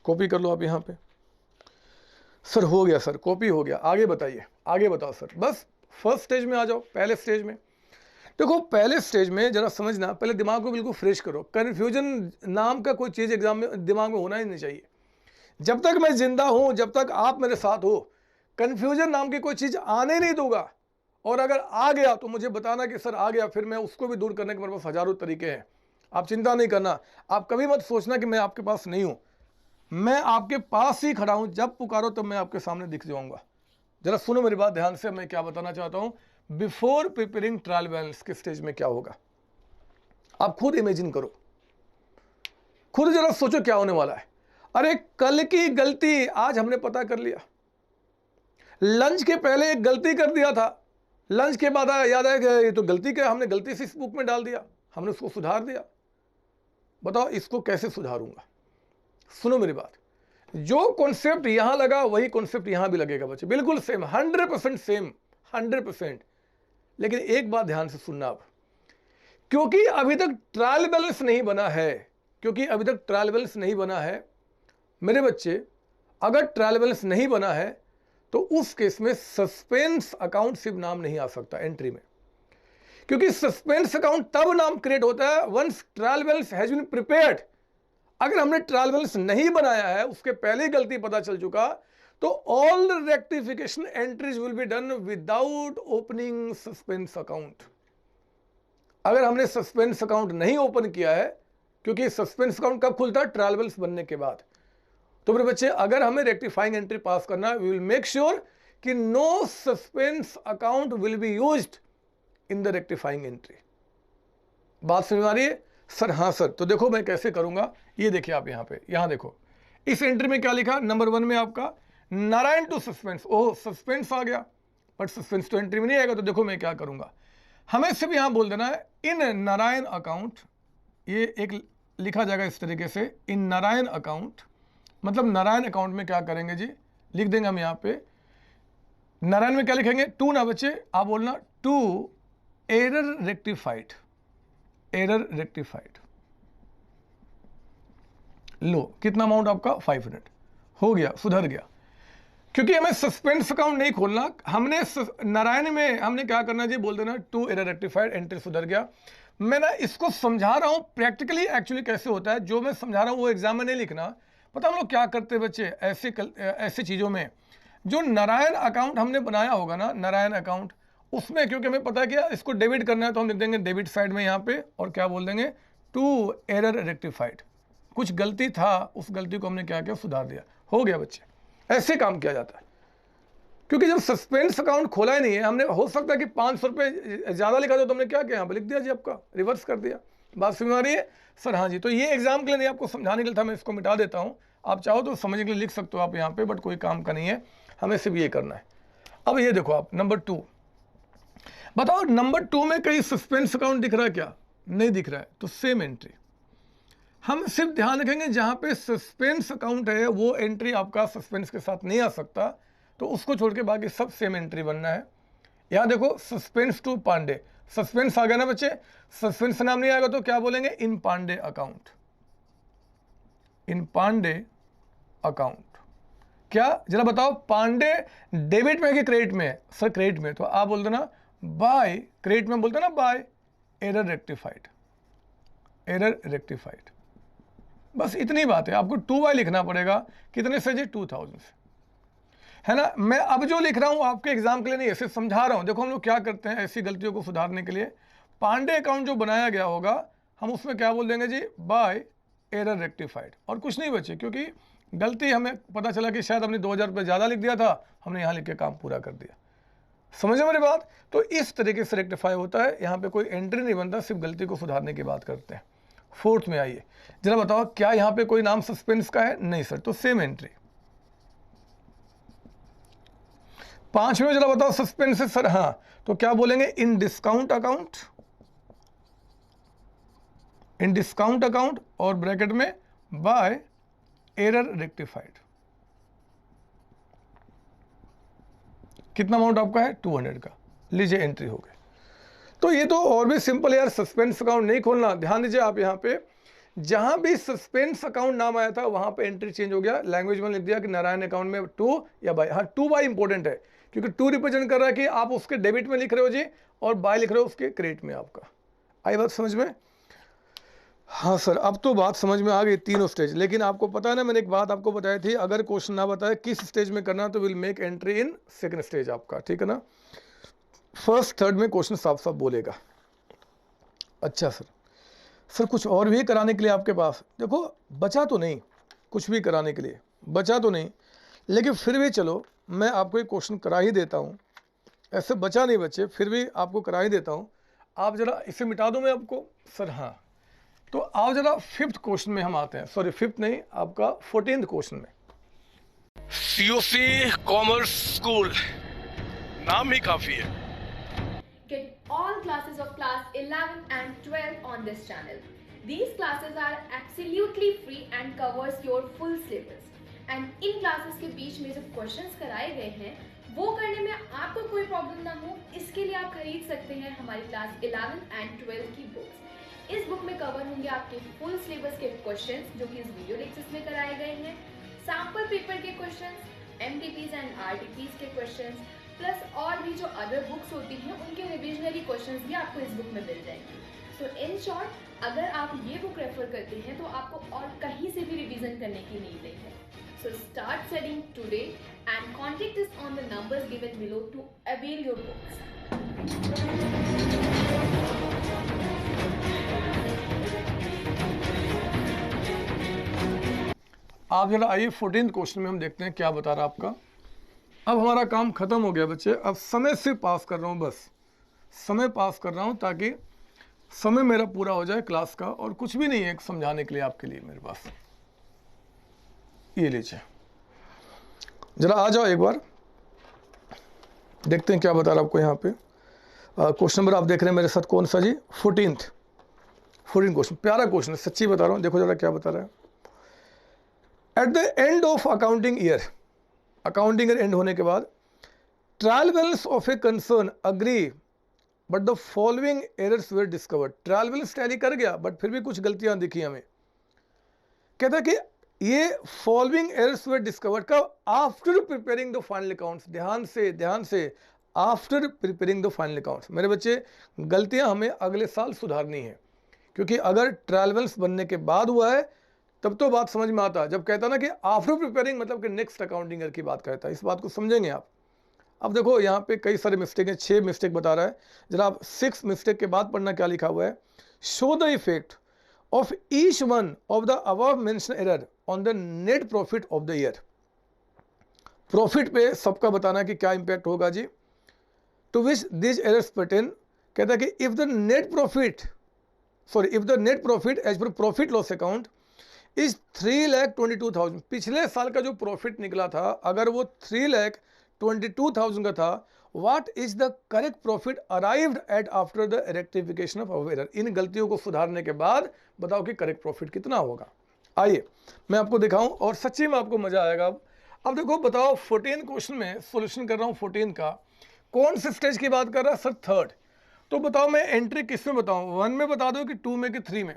कॉपी कर लो आप यहाँ पे। सर हो गया सर, कॉपी हो गया। आगे बताइए, आगे बताओ सर। बस फर्स्ट स्टेज में आ जाओ, पहले स्टेज में। देखो पहले स्टेज में जरा समझना, पहले दिमाग को बिल्कुल फ्रेश करो। कन्फ्यूजन नाम का कोई चीज़ एग्जाम में दिमाग में होना ही नहीं चाहिए। जब तक मैं जिंदा हूं, जब तक आप मेरे साथ हो, कन्फ्यूजन नाम की कोई चीज़ आने नहीं दूंगा। और अगर आ गया तो मुझे बताना कि सर आ गया, फिर मैं उसको भी दूर करने के मेरे पास हजारों तरीके हैं। आप चिंता नहीं करना, आप कभी मत सोचना कि मैं आपके पास नहीं हूं। मैं आपके पास ही खड़ा हूं, जब पुकारो तब मैं आपके सामने दिख जाऊंगा। जरा सुनो मेरी बात ध्यान से, मैं क्या बताना चाहता हूं। बिफोर प्रिपेयरिंग ट्रायल बैलेंस के स्टेज में क्या होगा, आप खुद इमेजिन करो, खुद जरा सोचो क्या होने वाला है। अरे कल की गलती आज हमने पता कर लिया। लंच के पहले एक गलती कर दिया था, लंच के बाद याद आया कि ये तो गलती क्या, हमने गलती से इस बुक में डाल दिया, हमने उसको सुधार दिया। बताओ इसको कैसे सुधारूंगा। सुनो मेरी बात, जो कॉन्सेप्ट यहां लगा वही कॉन्सेप्ट यहां भी लगेगा बच्चे, बिल्कुल सेम, 100% सेम, 100%। लेकिन एक बात ध्यान से सुनना आप, क्योंकि अभी तक ट्रायल बैलेंस नहीं बना है, क्योंकि अभी तक ट्रायल बैलेंस नहीं बना है मेरे बच्चे। अगर ट्रायल बैलेंस नहीं बना है तो उस केस में सस्पेंस अकाउंट सिर्फ नाम नहीं आ सकता एंट्री में, क्योंकि सस्पेंस अकाउंट तब नाम क्रिएट होता है once trial balance has been prepared. अगर हमने ट्रायल बैलेंस नहीं बनाया है, उसके पहले ही गलती पता चल चुका, तो all rectification entries will be done without opening suspense account. अगर हमने सस्पेंस अकाउंट नहीं ओपन किया है, क्योंकि सस्पेंस अकाउंट कब खुलता है? ट्रायल बैलेंस बनने के बाद। तो मेरे बच्चे, अगर हमें रेक्टिफाइंग एंट्री पास करना है, वी विल मेक श्योर कि no suspense account will be used in the rectifying entry. बात समझ में आ रही है सर? हाँ सर। तो देखो मैं कैसे करूंगा, ये देखिए आप यहाँ पे, यहाँ देखो इस एंट्री में क्या लिखा, नंबर 1 में आपका Narayan to suspense. Oh, suspense आ गया, बट सस्पेंस तो एंट्री में नहीं आएगा। तो देखो मैं क्या करूंगा, हमें सिर्फ यहां बोल देना है इन नारायण अकाउंट, ये एक लिखा जाएगा इस तरीके से, इन नारायण अकाउंट, मतलब नारायण अकाउंट में क्या करेंगे जी, लिख देंगे हम यहां पे नारायण में क्या लिखेंगे, टू ना बच्चे, आप बोलना to error rectified, error rectified. लो कितना अमाउंट आपका 500 हो गया, सुधर गया। क्योंकि हमें सस्पेंस अकाउंट नहीं खोलना, हमने नारायण में हमने क्या करना जी, बोल देना टू एरर रेक्टिफाइड, एंट्री सुधर गया। मैं ना इसको समझा रहा हूं प्रैक्टिकली एक्चुअली कैसे होता है, जो मैं समझा रहा हूं वो एग्जाम में नहीं लिखना। पता हम लोग क्या करते हैं बच्चे, ऐसी चीज़ों में, जो नारायण अकाउंट हमने बनाया होगा ना, नारायण अकाउंट, उसमें क्योंकि हमें पता है कि इसको डेबिट करना है तो हम लिख देंगे डेबिट साइड में यहाँ पे, और क्या बोल देंगे टू एरर रेक्टिफाइड। कुछ गलती था, उस गलती को हमने क्या किया, सुधार दिया, हो गया बच्चे। ऐसे काम किया जाता है। क्योंकि जब सस्पेंस अकाउंट खोला ही नहीं है, हमने हो सकता है कि 500 रुपये ज़्यादा लिखा था, तो हमने क्या किया, यहाँ पर लिख दिया जी आपका, रिवर्स कर दिया। बात समझ आ रही है सर? हाँ जी। तो ये एग्जाम के लिए नहीं, आपको समझाने के लिए था, मैं इसको मिटा देता हूँ। आप चाहो तो समझने के लिए लिख सकते हो आप यहाँ पे, बट कोई काम का नहीं है, हमें सिर्फ ये करना है। अब ये देखो आप नंबर 2, बताओ नंबर 2 में कहीं सस्पेंस अकाउंट दिख रहा है क्या? नहीं दिख रहा है। तो सेम एंट्री, हम सिर्फ ध्यान रखेंगे जहां पे सस्पेंस अकाउंट है वो एंट्री आपका सस्पेंस के साथ नहीं आ सकता, तो उसको छोड़ के बाकी सब सेम एंट्री बनना है। यहां देखो सस्पेंस टू पांडे, सस्पेंस आ गया ना बच्चे, सस्पेंस नाम नहीं आएगा तो क्या बोलेंगे, इन पांडे अकाउंट, इन पांडे अकाउंट। क्या जरा बताओ, पांडे डेबिट में कि क्रेडिट में? सर क्रेडिट में। तो आप बोल देना बाय, क्रेडिट में बोलते ना by error rectified, error rectified. बस इतनी बात है, आपको 2y लिखना पड़ेगा, कितने से जी, 2000 से, है ना। मैं अब जो लिख रहा हूं आपके एग्जाम के लिए नहीं, ऐसे समझा रहा हूं। देखो हम लोग क्या करते हैं ऐसी गलतियों को सुधारने के लिए, पांडे अकाउंट जो बनाया गया होगा हम उसमें क्या बोल देंगे जी, बाय एरर रेक्टिफाइड, और कुछ नहीं बचे, क्योंकि गलती हमें पता चला कि शायद हमने 2000 रुपये ज़्यादा लिख दिया था, हमने यहाँ लिख के काम पूरा कर दिया। समझे मेरी बात? तो इस तरीके से रेक्टिफाई होता है, यहाँ पे कोई एंट्री नहीं बनता, सिर्फ गलती को सुधारने की बात करते हैं। 4th में आइए, जरा बताओ क्या यहाँ पे कोई नाम सस्पेंस का है? नहीं सर। तो सेम एंट्री। 5 में जरा बताओ सस्पेंस है सर? हाँ। तो क्या बोलेंगे, इन डिस्काउंट अकाउंट, इन डिस्काउंट अकाउंट, और ब्रैकेट में बाय एरर रेक्टिफाइड। कितना अमाउंट आपका है, 200 का, लीजिए एंट्री हो गई। तो ये तो और भी सिंपल है यार, सस्पेंस अकाउंट नहीं खोलना। ध्यान दीजिए आप यहाँ पे, जहां भी सस्पेंस अकाउंट नाम आया था वहां पे एंट्री चेंज हो गया, लैंग्वेज में लिख दिया कि नारायण अकाउंट में 2 या बाय। हाँ 2 बाय इंपॉर्टेंट है, क्योंकि 2 रिप्रेजेंट कर रहा है कि आप उसके डेबिट में लिख रहे हो जी, और बाय लिख रहे हो उसके क्रेडिट में आपका। आई बात समझ में? हाँ सर, अब तो बात समझ में आ गई, तीनों स्टेज। लेकिन आपको पता है ना, मैंने एक बात आपको बताई थी, अगर क्वेश्चन ना बताए किस स्टेज में करना, तो will make entry in second stage आपका, ठीक है ना। फर्स्ट थर्ड में क्वेश्चन साफ साफ बोलेगा। अच्छा सर कुछ और भी कराने के लिए आपके पास? देखो बचा तो नहीं, कुछ भी कराने के लिए बचा तो नहीं, लेकिन फिर भी चलो मैं आपको एक क्वेश्चन करा ही देता हूँ। ऐसे बचा नहीं बच्चे, फिर भी आपको करा ही देता हूँ। आप जरा इसे मिटा दो मैं आपको। सर हाँ, तो आओ जरा 5th क्वेश्चन में हम आते हैं, सॉरी 5th नहीं, आपका 14th क्वेश्चन में। COC कॉमर्स स्कूल, नाम ही काफी है। Get all classes of class 11 and 12 on this channel. These classes are absolutely free and covers your full syllabus. And in classes के बीच में जो questions कराए गए हैं वो करने में आपको कोई प्रॉब्लम ना हो, इसके लिए आप खरीद सकते हैं हमारी क्लास 11 and 12 की बुक्स। इस बुक में कवर होंगे आपके फुल सिलेबस के क्वेश्चंस जो कि इस वीडियो लेक्चर्स में कराए गए हैं, सैंपल पेपर के क्वेश्चंस, MTPs एंड RTPs के क्वेश्चंस, प्लस और भी जो अदर बुक्स होती हैं उनके रिविजनरी क्वेश्चंस भी आपको इस बुक में मिल जाएंगे। सो इन शॉर्ट, अगर आप ये बुक रेफर करते हैं तो आपको और कहीं से भी रिवीजन करने की नीड नहीं है। So start studying today and contact us on the numbers given below to avail your books. आप जरा आइए 14th क्वेश्चन में हम देखते हैं क्या बता रहा है आपका। अब हमारा काम खत्म हो गया बच्चे, अब समय से पास कर रहा हूँ, बस समय पास कर रहा हूँ ताकि समय मेरा पूरा हो जाए क्लास का, और कुछ भी नहीं है समझाने के लिए आपके लिए मेरे पास। ये लीजिए, जरा आ जाओ एक बार, देखते हैं क्या बता रहा आपको यहाँ पे। क्वेश्चन नंबर आप देख रहे हैं मेरे साथ कौन सा जी, 14th क्वेश्चन, प्यारा क्वेश्चन है, सच्ची बता रहा हूँ। देखो जरा क्या बता रहा है। At the end of accounting year, accounting year end होने के बाद, trial balance of a concern agree but the following errors were discovered. Trial balance tally कर गया बट फिर भी कुछ गलतियां दिखी हमें। कहता है कि ये फॉलोइंग एरर्स वेर डिस्कवर्ड कब, after preparing the final accounts. ध्यान से after preparing the final accounts. मेरे बच्चे, गलतियां हमें अगले साल सुधारनी है, क्योंकि अगर ट्रायल बैलेंस बनने के बाद हुआ है तब तो बात समझ में आता है। जब कहता ना कि आफ्टर प्रिपेयरिंग, मतलब कि नेक्स्ट अकाउंटिंग ईयर की बात करता है, इस बात को समझेंगे आप। अब देखो यहाँ पे कई सारे मिस्टेक हैं, 6 मिस्टेक बता रहा है। जरा आप 6 मिस्टेक के बाद पढ़ना क्या लिखा हुआ है। Show the effect of each one of the above mention error on the net profit of the year. Profit पे सबका बताना है कि क्या इंपैक्ट होगा जी। To which this errors pertain, कहता है कि if the net profit as per profit loss account is 3,22,000, पिछले साल का जो प्रॉफिट निकला था अगर वो 3,22,000 का था, what is the correct profit arrived at after the rectification of our error. इन गलतियों को सुधारने के बाद बताओ कि करेक्ट प्रॉफिट कितना होगा। आइए मैं आपको दिखाऊं और सच्ची में आपको मजा आएगा। अब देखो बताओ, 14 क्वेश्चन में सॉल्यूशन कर रहा हूं 14 का, कौन से स्टेज की बात कर रहा है सर, 3rd। तो बताओ मैं एंट्री किस में बताऊं, 1 में बता दो कि 2 में कि 3 में।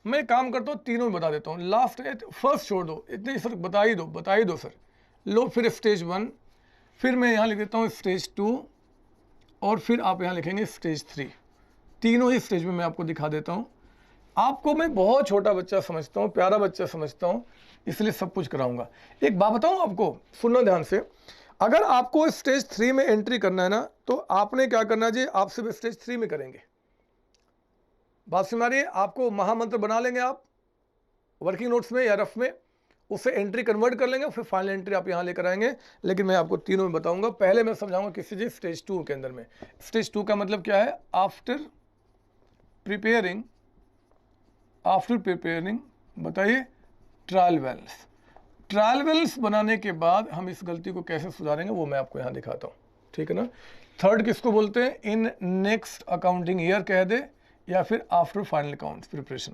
मैं काम करता हूँ तीनों में बता देता हूँ, लास्ट फर्स्ट छोड़ दो, इतने सर बता ही दो सर। लो फिर स्टेज 1, फिर मैं यहाँ लिख देता हूँ स्टेज 2, और फिर आप यहाँ लिखेंगे स्टेज 3। तीनों ही स्टेज में मैं आपको दिखा देता हूँ। आपको मैं बहुत छोटा बच्चा समझता हूँ, प्यारा बच्चा समझता हूँ, इसलिए सब कुछ कराऊंगा। एक बात बताऊँ आपको, सुनना ध्यान से। अगर आपको स्टेज 3 में एंट्री करना है ना, तो आपने क्या करना है जी, आप सिर्फ स्टेज 3 में करेंगे। बात सुना रही है, आपको महामंत्र बना लेंगे आप वर्किंग नोट्स में या रफ में, उससे एंट्री कन्वर्ट कर लेंगे, फिर फाइनल एंट्री आप यहाँ लेकर आएंगे। लेकिन मैं आपको तीनों में बताऊंगा। पहले मैं समझाऊंगा किसी जी स्टेज 2 के अंदर में। स्टेज 2 का मतलब क्या है, आफ्टर प्रिपेयरिंग बताइए ट्रायल बैलेंस। ट्रायल बैलेंस बनाने के बाद हम इस गलती को कैसे सुधारेंगे वो मैं आपको यहाँ दिखाता हूँ, ठीक है ना। 3rd किसको बोलते हैं, इन नेक्स्ट अकाउंटिंग ईयर कह दे, या फिर after final account preparation,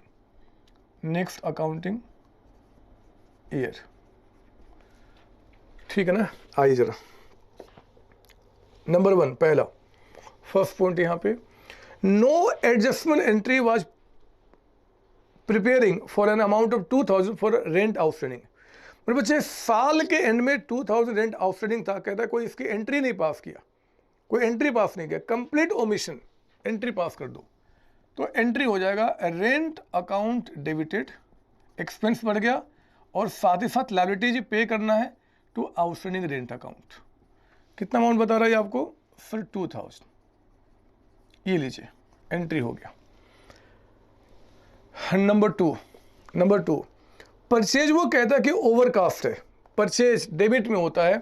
next accounting year, ठीक है ना। आइए जरा, नंबर 1 पहला फर्स्ट पॉइंट यहाँ पे, no adjustment entry was preparing for an amount of 2,000 for rent outstanding. मेरे बच्चे, साल के एंड में 2,000 रेंट आउटस्टैंडिंग था, कहता है कोई इसकी एंट्री नहीं पास किया, कोई एंट्री पास नहीं किया, कंप्लीट ओमिशन, एंट्री पास कर दो तो एंट्री हो जाएगा रेंट अकाउंट डेबिटेड, एक्सपेंस बढ़ गया, और साथ ही साथ लायबिलिटी पे करना है टू आउटस्टैंडिंग रेंट अकाउंट। कितना अमाउंट बता रहा है आपको सर, 2,000। ये लीजिए एंट्री हो गया। नंबर टू परचेज, वो कहता है कि ओवरकास्ट है, परचेज डेबिट में होता है,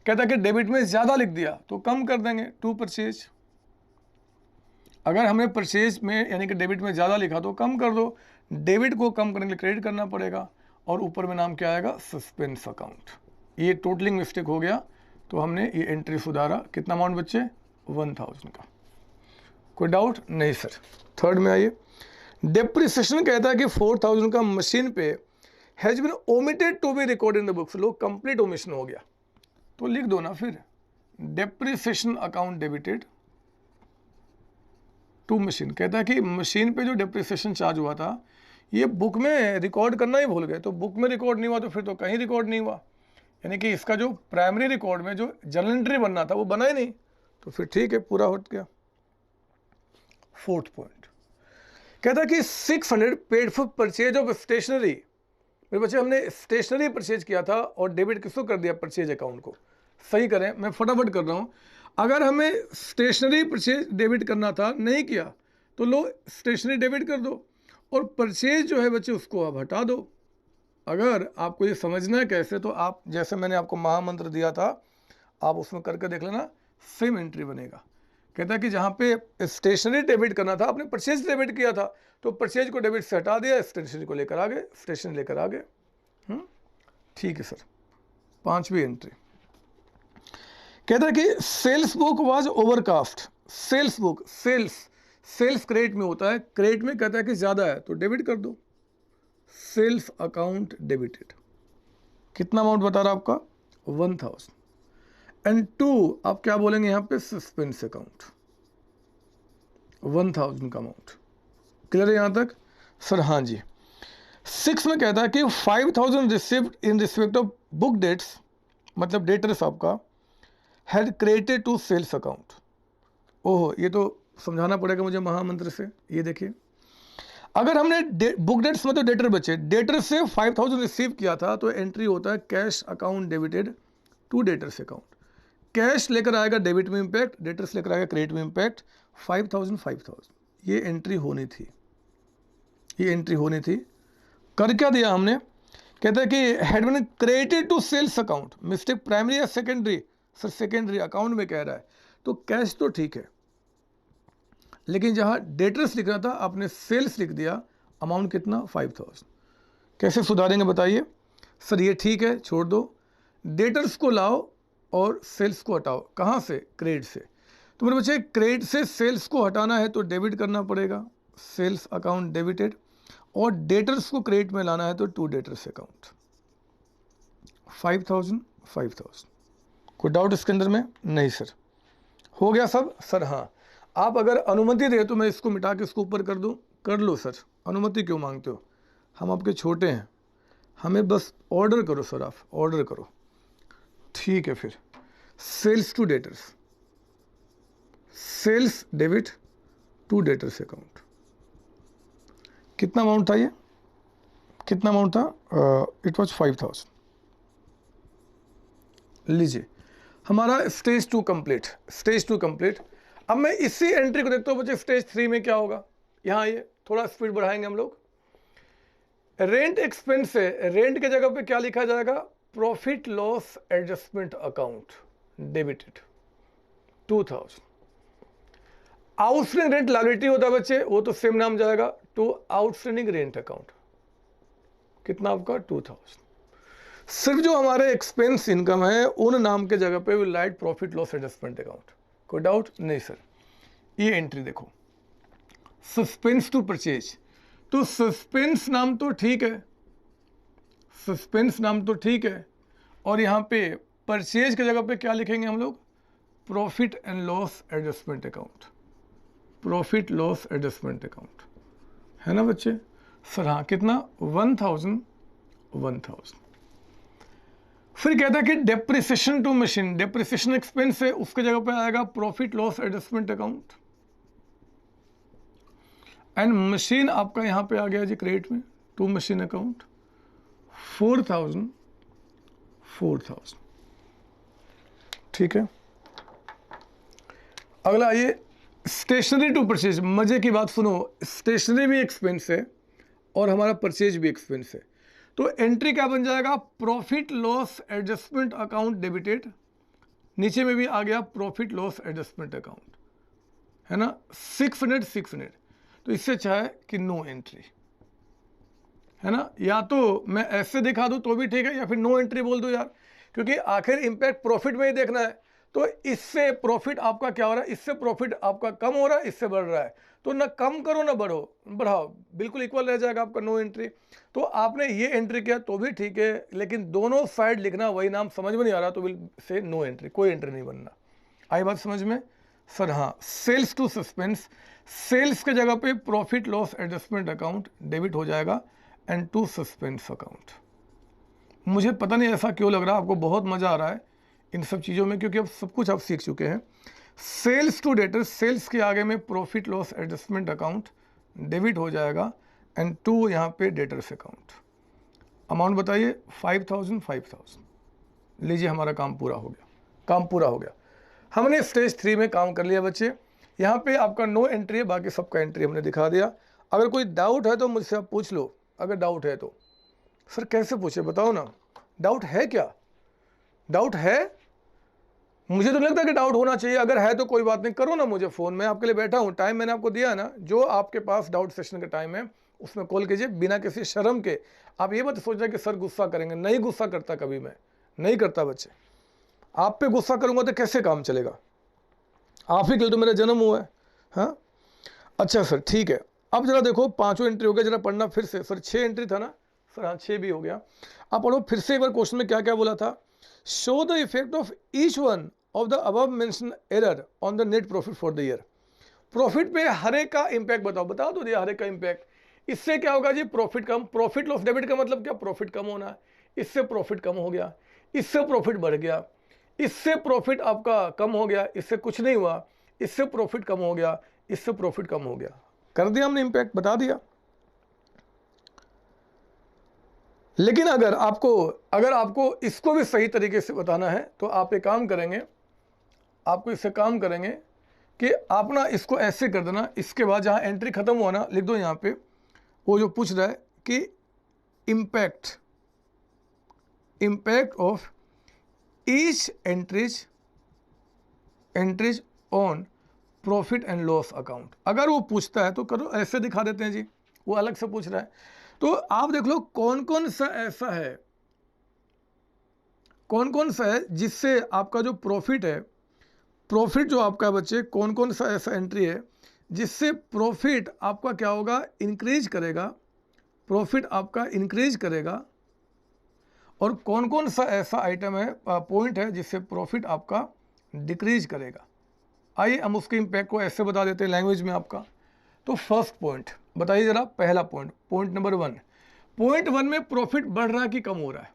कहता है कि डेबिट में ज़्यादा लिख दिया तो कम कर देंगे टू परचेज। अगर हमें परचेज में यानी कि डेबिट में ज़्यादा लिखा तो कम कर दो, डेबिट को कम करने के लिए क्रेडिट करना पड़ेगा, और ऊपर में नाम क्या आएगा, सस्पेंस अकाउंट। ये टोटलिंग मिस्टेक हो गया, तो हमने ये एंट्री सुधारा। कितना अमाउंट बच्चे, 1,000 का। कोई डाउट नहीं सर। 3rd में आइए, डेप्रिसिएशन कहता है कि 4,000 का मशीन पे has been omitted to be record in the books. लो कंप्लीट ओमिशन हो गया तो लिख दो ना फिर, depreciation account debited to machine. कहता है कि मशीन पे जो डेप्रिसिएशन चार्ज हुआ था ये बुक में रिकॉर्ड करना ही भूल गए, तो बुक में रिकॉर्ड नहीं हुआ तो फिर तो कहीं रिकॉर्ड नहीं हुआ, यानी कि इसका जो प्राइमरी रिकॉर्ड में जो जर्नल एंट्री बनना था वो बना ही नहीं, तो फिर ठीक है पूरा हो गया। 4th पॉइंट कहता है कि 600 paid for purchase of stationery. मेरे बच्चे, हमने स्टेशनरी परचेज किया था और डेबिट किसको कर दिया, परचेज अकाउंट को। सही करें, मैं फटाफट कर रहा हूँ। अगर हमें स्टेशनरी परचेज डेबिट करना था, नहीं किया, तो लो स्टेशनरी डेबिट कर दो, और परचेज जो है बच्चे उसको अब हटा दो। अगर आपको ये समझना है कैसे, तो आप जैसे मैंने आपको महामंत्र दिया था, आप उसमें करके देख लेना, सेम एंट्री बनेगा। कहता है कि जहाँ पे स्टेशनरी डेबिट करना था, आपने परचेज डेबिट किया था, तो परचेज को डेबिट से हटा दिया, स्टेशनरी को लेकर आ गए, स्टेशनरी लेकर आ गए। ठीक है सर। 5वीं एंट्री कहता है कि sales book was overcast. Sales book, sales credit में होता है, क्रेडिट में कहता है कि ज़्यादा है तो डेबिट कर दो, सेल्स अकाउंट डेबिटेड। कितना अमाउंट बता रहा आपका? 1000। एंड 2 आप क्या बोलेंगे यहाँ पे? सस्पेंस अकाउंट, 1000 का अमाउंट। क्लियर है यहाँ तक सर? हाँ जी। 6 में कहता है कि 5000 received in respect of book debts, मतलब डेटर्स आपका, had credited to sales account. ओहो, ये तो समझाना पड़ेगा मुझे महामंत्र से। ये देखिए, अगर हमने बुक डेट्स मतलब डेटर बचे, डेटर से 5000 रिसीव किया था तो एंट्री होता है cash account debited to debtors account. Cash लेकर आएगा डेबिट में इम्पैक्ट, डेटर्स लेकर आएगा क्रेडिट में इम्पैक्ट। 5000 ये एंट्री होनी थी, ये एंट्री होनी थी। कर क्या दिया हमने? कहता है कि had been credited to sales account. Mistake primary या सेकेंडरी? सर सेकेंडरी, अकाउंट में कह रहा है तो कैश तो ठीक है, लेकिन जहाँ डेटर्स लिख रहा था आपने सेल्स लिख दिया। अमाउंट कितना? 5000। कैसे सुधारेंगे बताइए? सर ये ठीक है, छोड़ दो, डेटर्स को लाओ और सेल्स को हटाओ। कहाँ से? क्रेडिट से। तो मेरे बच्चे क्रेडिट से सेल्स को हटाना है तो डेबिट करना पड़ेगा, सेल्स अकाउंट डेबिटेड, और डेटर्स को क्रेडिट में लाना है तो टू डेटर्स अकाउंट। 5000। कोई डाउट इसके अंदर में? नहीं सर, हो गया सब? सर हाँ। आप अगर अनुमति दे तो मैं इसको मिटा के इसको ऊपर कर दूं? कर लो सर, अनुमति क्यों मांगते हो? हम आपके छोटे हैं, हमें बस ऑर्डर करो सर, आप ऑर्डर करो। ठीक है फिर, sales to debtors, sales debit to debtors account. कितना अमाउंट था ये? कितना अमाउंट था? It was 5000। लीजिए, हमारा स्टेज 2 कंप्लीट, स्टेज 2 कंप्लीट। अब मैं इसी एंट्री को देखता हूँ बच्चे, स्टेज 3 में क्या होगा? यहाँ ये थोड़ा स्पीड बढ़ाएंगे हम लोग। रेंट एक्सपेंस है, रेंट के जगह पे क्या लिखा जाएगा? Profit loss adjustment account debited 2000। Outstanding rent liability होता है बच्चे, वो तो सेम नाम जाएगा टू आउटस्टैंडिंग रेंट अकाउंट। कितना आपका? 2000। सिर्फ जो हमारे एक्सपेंस इनकम है उन नाम के जगह पे will write profit loss adjustment account. कोई डाउट? नहीं सर। ये एंट्री देखो, सस्पेंस टू परचेज, तो सस्पेंस नाम तो ठीक है, सस्पेंस नाम तो ठीक है, और यहाँ पे परचेज की जगह पे क्या लिखेंगे हम लोग? Profit and loss adjustment account, profit loss adjustment account, है ना बच्चे? सर हाँ। कितना? 1000। फिर कहता है कि depreciation to machine, depreciation expense है, उसके जगह पे आएगा profit loss adjustment account. And machine आपका यहाँ पे आ गया जी क्रेडिट में, टू मशीन अकाउंट। 4000। ठीक है। अगला ये स्टेशनरी टू परचेज। मजे की बात सुनो, स्टेशनरी भी एक्सपेंस है और हमारा परचेज भी एक्सपेंस है, तो एंट्री क्या बन जाएगा? Profit loss adjustment account debited. नीचे में भी आ गया प्रॉफिट लॉस एडजस्टमेंट अकाउंट, है ना? 600। तो इससे अच्छा है कि नो एंट्री, है ना? या तो मैं ऐसे दिखा दूं तो भी ठीक है, या फिर नो एंट्री बोल दो यार, क्योंकि आखिर इंपैक्ट प्रॉफिट में ही देखना है। तो इससे प्रॉफिट आपका क्या हो रहा है? इससे प्रॉफिट आपका कम हो रहा है, इससे बढ़ रहा है, तो ना कम करो ना बढ़ाओ, बिल्कुल इक्वल रह जाएगा आपका, नो एंट्री। तो आपने ये एंट्री किया तो भी ठीक है, लेकिन दोनों साइड लिखना वही नाम समझ में नहीं आ रहा तो विल से नो एंट्री, कोई एंट्री नहीं बनना। आई बात समझ में? सर हाँ। सेल्स टू सस्पेंस, सेल्स के जगह पे profit loss adjustment account debit हो जाएगा एंड टू सस्पेंस अकाउंट। मुझे पता नहीं ऐसा क्यों लग रहा है, आपको बहुत मज़ा आ रहा है इन सब चीज़ों में, क्योंकि अब सब कुछ आप सीख चुके हैं। सेल्स टू डेटर्स, सेल्स के आगे में profit loss adjustment account debit हो जाएगा एंड टू यहाँ पे डेटर्स अकाउंट। अमाउंट बताइए? 5000। लीजिए, हमारा काम पूरा हो गया, काम पूरा हो गया। हमने स्टेज 3 में काम कर लिया बच्चे। यहाँ पे आपका नो एंट्री है, बाकी सबका एंट्री हमने दिखा दिया। अगर कोई डाउट है तो मुझसे आप पूछ लो, अगर डाउट है तो। सर कैसे पूछे बताओ ना, डाउट है क्या? डाउट है? मुझे तो नहीं लगता कि डाउट होना चाहिए। अगर है तो कोई बात नहीं, करो ना मुझे फ़ोन, मैं आपके लिए बैठा हूँ। टाइम मैंने आपको दिया है ना, जो आपके पास डाउट सेशन का टाइम है उसमें कॉल कीजिए बिना किसी शर्म के। आप ये मत सोचना कि सर गुस्सा करेंगे, नहीं गुस्सा करता कभी, मैं नहीं करता बच्चे। आप पे गुस्सा करूँगा तो कैसे काम चलेगा? आप ही के लिए तो मेरा जन्म हुआ है। हाँ अच्छा सर ठीक है, अब जरा देखो पांचों एंट्री हो गया, जरा पढ़ना फिर से। सर 6 एंट्री था ना सर? हाँ 6 भी हो गया। आप पढ़ो फिर से एक बार, क्वेश्चन में क्या क्या बोला था। Show the effect of each one of the above mention error on the net profit for the year. Profit पे हर एक का इंपैक्ट बताओ, बता दो हर एक का इंपैक्ट। इससे क्या होगा जी? प्रॉफिट कम। प्रॉफिट लॉस डेबिट का मतलब क्या? प्रॉफिट कम होना है। इससे प्रॉफिट कम हो गया, इससे प्रॉफिट बढ़ गया, इससे प्रॉफिट आपका कम हो गया, इससे कुछ नहीं हुआ, इससे प्रॉफिट कम हो गया, इससे प्रॉफिट कम हो गया। कर दिया हमने, इंपैक्ट बता दिया। लेकिन अगर आपको इसको भी सही तरीके से बताना है तो आप एक काम करेंगे, आपको इससे काम करेंगे कि आप ना इसको ऐसे कर देना, इसके बाद जहां एंट्री खत्म हुआ ना लिख दो यहां पे, वो जो पूछ रहा है कि impact of each entries on profit and loss account. अगर वो पूछता है तो करो, ऐसे दिखा देते हैं जी, वो अलग से पूछ रहा है। तो आप देख लो कौन कौन सा है जिससे आपका जो प्रॉफिट है, प्रॉफिट जो आपका बच्चे, कौन कौन सा ऐसा एंट्री है जिससे प्रॉफिट आपका क्या होगा? इंक्रीज करेगा। प्रॉफिट आपका इंक्रीज करेगा। और कौन कौन सा ऐसा आइटम है, पॉइंट है, जिससे प्रॉफिट आपका डिक्रीज करेगा। आइए हम उसके इम्पैक्ट को ऐसे बता देते हैं लैंग्वेज में आपका। तो फर्स्ट पॉइंट बताइए जरा, पहला पॉइंट नंबर 1। पॉइंट 1 में प्रॉफिट बढ़ रहा है कि कम हो रहा है?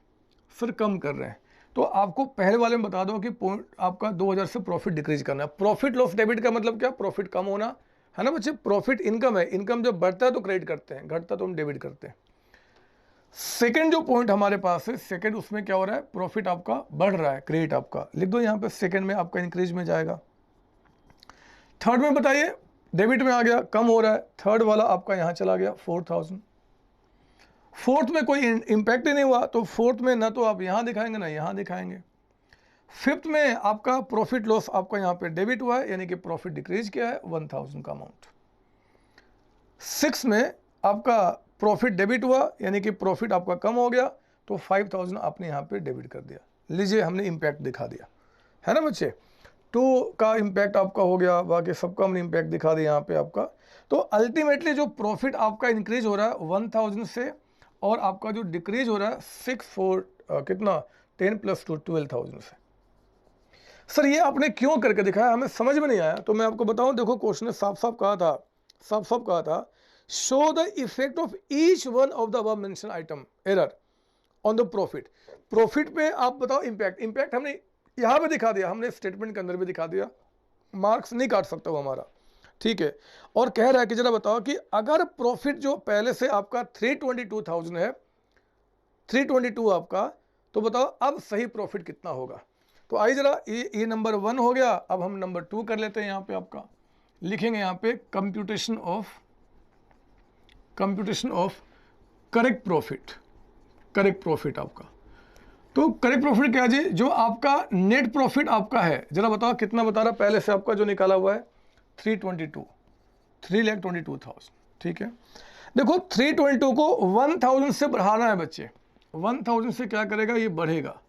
सर कम कर रहे हैं। तो आपको पहले वाले में बता दो कि पॉइंट आपका 2000 से प्रॉफिट डिक्रीज करना है। प्रॉफिट लॉस डेबिट का मतलब क्या? प्रॉफिट कम होना है ना बच्चे। प्रॉफिट इनकम है, इनकम जब बढ़ता है तो क्रेडिट करते हैं, घटता तो हम डेबिट करते हैं। सेकंड जो पॉइंट हमारे पास है, सेकंड उसमें क्या हो रहा है? प्रॉफिट आपका बढ़ रहा है, क्रेडिट आपका लिख दो यहाँ पे, सेकंड में आपका इंक्रीज में जाएगा। थर्ड में बताइए, डेबिट में आ गया, कम हो रहा है, थर्ड वाला आपका यहाँ चला गया 4000। फोर्थ में कोई इंपैक्ट ही नहीं हुआ, तो फोर्थ में ना तो आप यहाँ दिखाएंगे ना यहाँ दिखाएंगे। फिफ्थ में आपका प्रॉफिट लॉस आपका यहाँ पे डेबिट हुआ है, यानी कि प्रॉफिट डिक्रीज किया है 1000 का अमाउंट। सिक्स में आपका प्रॉफिट डेबिट हुआ, यानी कि प्रॉफिट आपका कम हो गया, तो 5000 आपने यहाँ पे डेबिट कर दिया। लीजिए हमने इंपैक्ट दिखा दिया, है ना बच्चे। 2 का इम्पैक्ट आपका हो गया, बाकी सबका हमने इम्पैक्ट दिखा दिया यहाँ पे आपका। तो अल्टीमेटली जो प्रॉफिट आपका इंक्रीज हो रहा है 1000 से, और आपका जो डिक्रीज हो रहा है 10 + 2 12,000 से। सर ये आपने क्यों करके दिखाया? हमें समझ में नहीं आया, तो मैं आपको बताऊं। देखो क्वेश्चन ने साफ साफ कहा था, show the effect of each one of the above mention item error on the profit. Profit पे आप बताओ इंपैक्ट हमने यहाँ पे दिखा दिया, हमने स्टेटमेंट के अंदर भी दिखा दिया, मार्क्स नहीं काट सकता वो हमारा, ठीक है। और कह रहा है कि जरा बताओ कि अगर प्रॉफिट जो पहले से आपका 322,000 है, 322 आपका, तो बताओ अब सही प्रॉफिट कितना होगा। तो आइए जरा, ये नंबर 1 हो गया। अब हम नंबर 2 कर लेते हैं। यहाँ पे आपका लिखेंगे, यहाँ पे कंप्यूटेशन ऑफ करेक्ट प्रॉफिट आपका। तो करेक्ट प्रॉफिट क्या जी? जो आपका नेट प्रॉफिट आपका है, जरा बताओ कितना बता रहा पहले से आपका जो निकाला हुआ है? 3,22,000, ठीक है। देखो 322 को 1000 से बढ़ाना है बच्चे, 1000 से क्या करेगा? ये बढ़ेगा।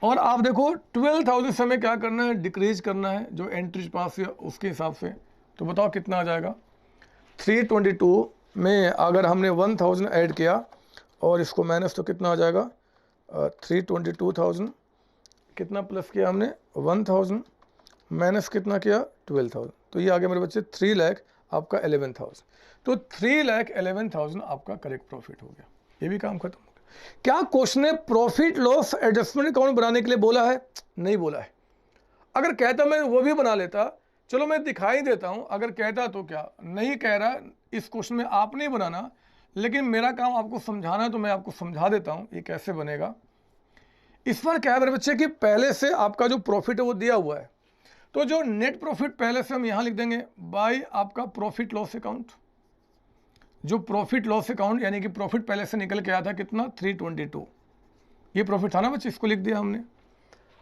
और आप देखो 12,000 से हमें क्या करना है? डिक्रीज करना है, जो एंट्रीज पास है उसके हिसाब से। तो बताओ कितना आ जाएगा? 322 में अगर हमने 1000 ऐड किया और इसको माइनस, तो कितना आ जाएगा? 322,000 कितना प्लस किया हमने? 1000 माइनस कितना किया? 12,000। तो ये आगे मेरे बच्चे 3 लाख आपका 11,000। तो 3,11,000 आपका करेक्ट प्रॉफिट हो गया। ये भी काम खत्म हो गया। क्या क्वेश्चन ने प्रॉफिट लॉस एडजस्टमेंट अकाउंट बनाने के लिए बोला है? नहीं बोला है। अगर कहता मैं वो भी बना लेता, चलो मैं दिखाई देता हूं। अगर कहता तो क्या नहीं कह रहा, इस क्वेश्चन में आप नहीं बनाना, लेकिन मेरा काम आपको समझाना है, तो मैं आपको समझा देता हूं ये कैसे बनेगा। इस पर क्या है मेरे बच्चे कि पहले से आपका जो प्रॉफिट है वो दिया हुआ है, तो जो नेट प्रॉफिट पहले से हम यहां लिख देंगे बाय आपका प्रॉफिट लॉस अकाउंट। जो प्रॉफिट लॉस अकाउंट यानी कि प्रॉफिट पहले से निकल के आया था कितना 322, ये प्रॉफिट था ना बच्चे, इसको लिख दिया हमने।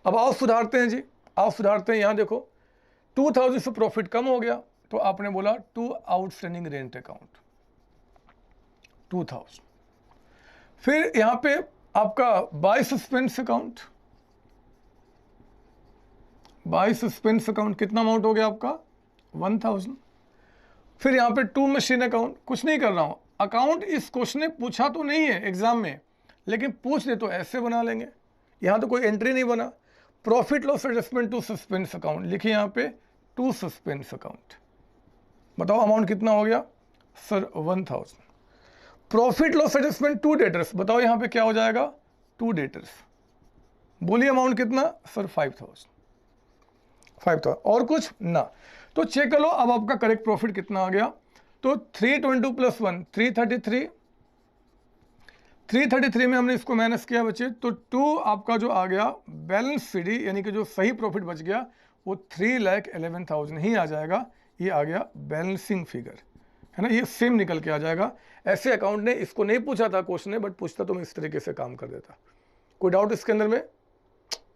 अब आओ सुधारते हैं जी, आओ सुधारते हैं। यहाँ देखो 2000 से प्रॉफिट कम हो गया तो आपने बोला टू आउटस्टैंडिंग रेंट अकाउंट 2000। फिर यहाँ पे आपका by suspense account, by suspense account कितना अमाउंट हो गया आपका 1000। फिर यहाँ पे टू मशीन अकाउंट, कुछ नहीं कर रहा हूँ, अकाउंट इस क्वेश्चन ने पूछा तो नहीं है एग्जाम में, लेकिन पूछ दे तो ऐसे बना लेंगे। यहाँ तो कोई एंट्री नहीं बना। Profit loss adjustment to suspense account लिखिए यहाँ पे टू सस्पेंस अकाउंट, बताओ अमाउंट कितना हो गया sir 1000। Profit loss adjustment to debtors, बताओ यहाँ पे क्या हो जाएगा टू डेटर्स, बोलिए अमाउंट कितना सर 5000 और कुछ ना। तो चेक कर लो अब आपका करेक्ट प्रॉफिट कितना आ गया। तो 322 + 1 333 में हमने इसको माइनस किया बच्चे, तो 2 आपका जो आ गया बैलेंस सीडी यानी कि जो सही प्रॉफिट बच गया वो 3,11,000 ही आ जाएगा। ये आ गया बैलेंसिंग फिगर, है ना, ये सेम निकल के आ जाएगा। ऐसे अकाउंट ने इसको नहीं पूछा था क्वेश्चन ने, बट पूछता तो मैं इस तरीके से काम कर देता। कोई डाउट इसके अंदर में,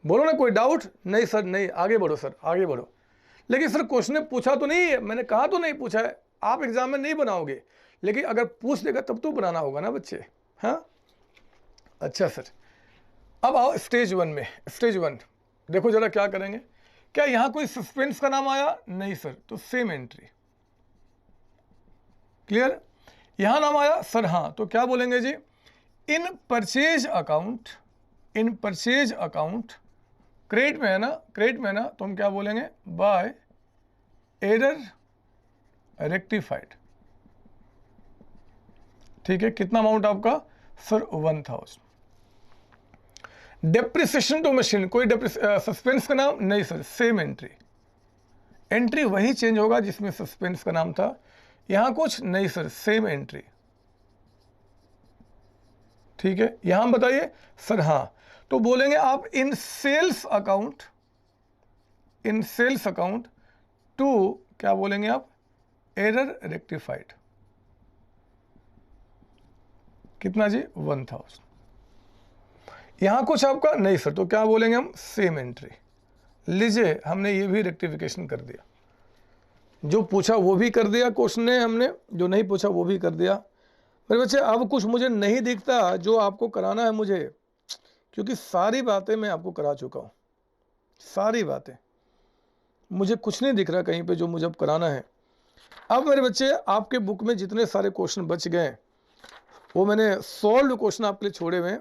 बोलो ना कोई डाउट? नहीं सर नहीं, आगे बढ़ो सर आगे बढ़ो। लेकिन सर क्वेश्चन ने पूछा तो नहीं है, मैंने कहा तो नहीं पूछा है, आप एग्जाम में नहीं बनाओगे, लेकिन अगर पूछ देगा तब तो बनाना होगा ना बच्चे। हाँ अच्छा सर, अब आओ स्टेज 1 में। स्टेज 1 देखो जरा क्या करेंगे। क्या यहाँ कोई सस्पेंस का नाम आया? नहीं सर, तो सेम एंट्री। क्लियर? यहाँ नाम आया सर, हाँ, तो क्या बोलेंगे जी, in purchase account, in purchase account credit में है ना, क्रेडिट में है ना, तो हम क्या बोलेंगे बाय एरर रेक्टिफाइड। ठीक है, कितना अमाउंट आपका सर 1000। डेप्रिसिएशन टू मशीन, कोई सस्पेंस का नाम? नहीं सर, सेम एंट्री। एंट्री वही चेंज होगा जिसमें सस्पेंस का नाम था। यहां कुछ नहीं सर, सेम एंट्री। ठीक है, यहां बताइए सर, हाँ, तो बोलेंगे आप in sales account, in sales account to क्या बोलेंगे आप एरर रेक्टिफाइड। कितना जी 1000। यहां कुछ आपका नहीं सर, तो क्या बोलेंगे हम सेम एंट्री। लीजिए हमने ये भी रेक्टिफिकेशन कर दिया, जो पूछा वो भी कर दिया क्वेश्चन ने हमने, जो नहीं पूछा वो भी कर दिया। मेरे बच्चे अब कुछ मुझे नहीं दिखता जो आपको कराना है मुझे, क्योंकि सारी बातें मैं आपको करा चुका हूँ, सारी बातें, मुझे कुछ नहीं दिख रहा कहीं पे जो मुझे अब कराना है। अब मेरे बच्चे आपके बुक में जितने सारे क्वेश्चन बच गए वो मैंने सॉल्व क्वेश्चन आपके लिए छोड़े हुए हैं,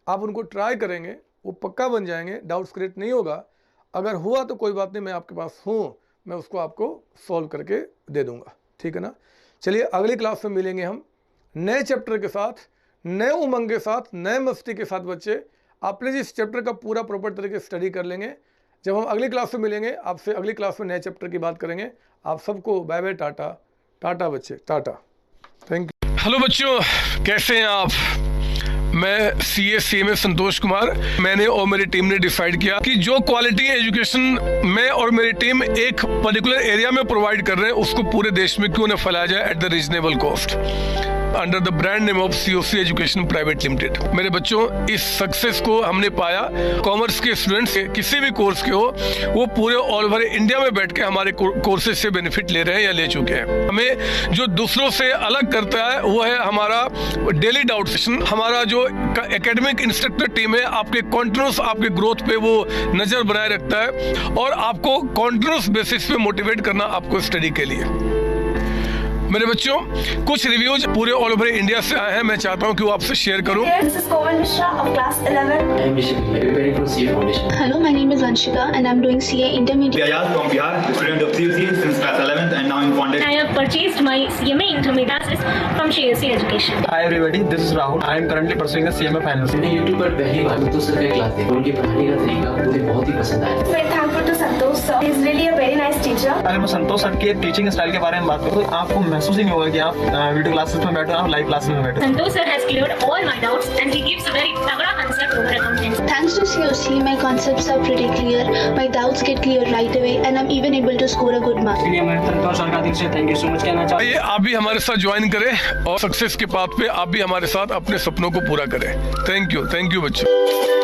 आप उनको ट्राई करेंगे, वो पक्का बन जाएंगे, डाउट्स क्रिएट नहीं होगा। अगर हुआ तो कोई बात नहीं, मैं आपके पास हूँ, मैं उसको आपको सॉल्व करके दे दूंगा। ठीक है ना? चलिए अगली क्लास में मिलेंगे हम नए चैप्टर के साथ, नए उमंग के साथ, नए मस्ती के साथ। बच्चे आप प्लीज़ इस चैप्टर का पूरा प्रॉपर तरीके से स्टडी कर लेंगे। जब हम अगली क्लास में मिलेंगे आपसे, अगली क्लास में नए चैप्टर की बात करेंगे। आप सबको बाय बाय, टाटा टाटा बच्चे, टाटा, थैंक यू। हेलो बच्चों, कैसे हैं आप? मैं CA संतोष कुमार। मैंने और मेरी टीम ने डिसाइड किया कि जो क्वालिटी एजुकेशन मैं और मेरी टीम एक पर्टिकुलर एरिया में प्रोवाइड कर रहे हैं उसको पूरे देश में क्यों न फैलाया जाए at the reasonable cost, under the brand name of COC education private limited. मेरे बच्चों, इस सक्सेस को हमने पाया, कॉमर्स के स्टूडेंट्स किसी भी कोर्स के हो, वो पूरे ऑल ओवर इंडिया में बैठ के हमारे कोर्सेज से बेनिफिट ले रहे हैं या ले चुके हैं। हमें जो दूसरों से अलग करता है वो है हमारा डेली डाउट सेशन। हमारा जो एकेडमिक इंस्ट्रक्टर टीम है आपके कॉन्टिन्यूस आपके ग्रोथ पे वो नजर बनाए रखता है और आपको कॉन्टिन्यूस बेसिस पे मोटिवेट करना आपको स्टडी के लिए। मेरे बच्चों, कुछ रिव्यूज पूरे ऑल ओवर इंडिया से आए हैं, मैं चाहता हूं कि वो आपसे शेयर करूं। This is Komal Mishra of class 11. I am Vishal, preparing for CA Foundation. Hello, my name is Vanshika and I'm doing CA Intermediate. Ayaz from Bihar, the student of COC since class 11th and now in Foundation. I have purchased my CMA Intermediate classes from COC Education. Hi everybody, this is Rahul. I am currently pursuing the CMA Finance. मैंने YouTube पर पहली बार संतोष sir का class देखा, उनके पढ़ाने का तरीका मुझे बहुत ही पसंद आया। Very thankful to Santosh sir. He is really a very nice teacher. अगर मैं संतोष सर के टीचिंग स्टाइल के बारे में बात करूँ तो आपको महसूस ही नहीं होगा कि आप वीडियो क्लासेस में बैठो, आप लाइव क्लासेस में बैठो। Santosh sir has cleared all my doubts and he gives a very तगड़ा answer to our accountants. Thanks to COC, my concepts are pretty clear, my doubts get clear right away, and I'm even able to score a good mark. इसलिए मैं संतोष sir का दिल से thank you so much कहना चाहता हूँ। आइए आप भी हमारे साथ ज्वाइन करें और सक्सेस के पाथ पे आप भी हमारे साथ अपने सपनों को पूरा करें। थैंक यू बच्चों।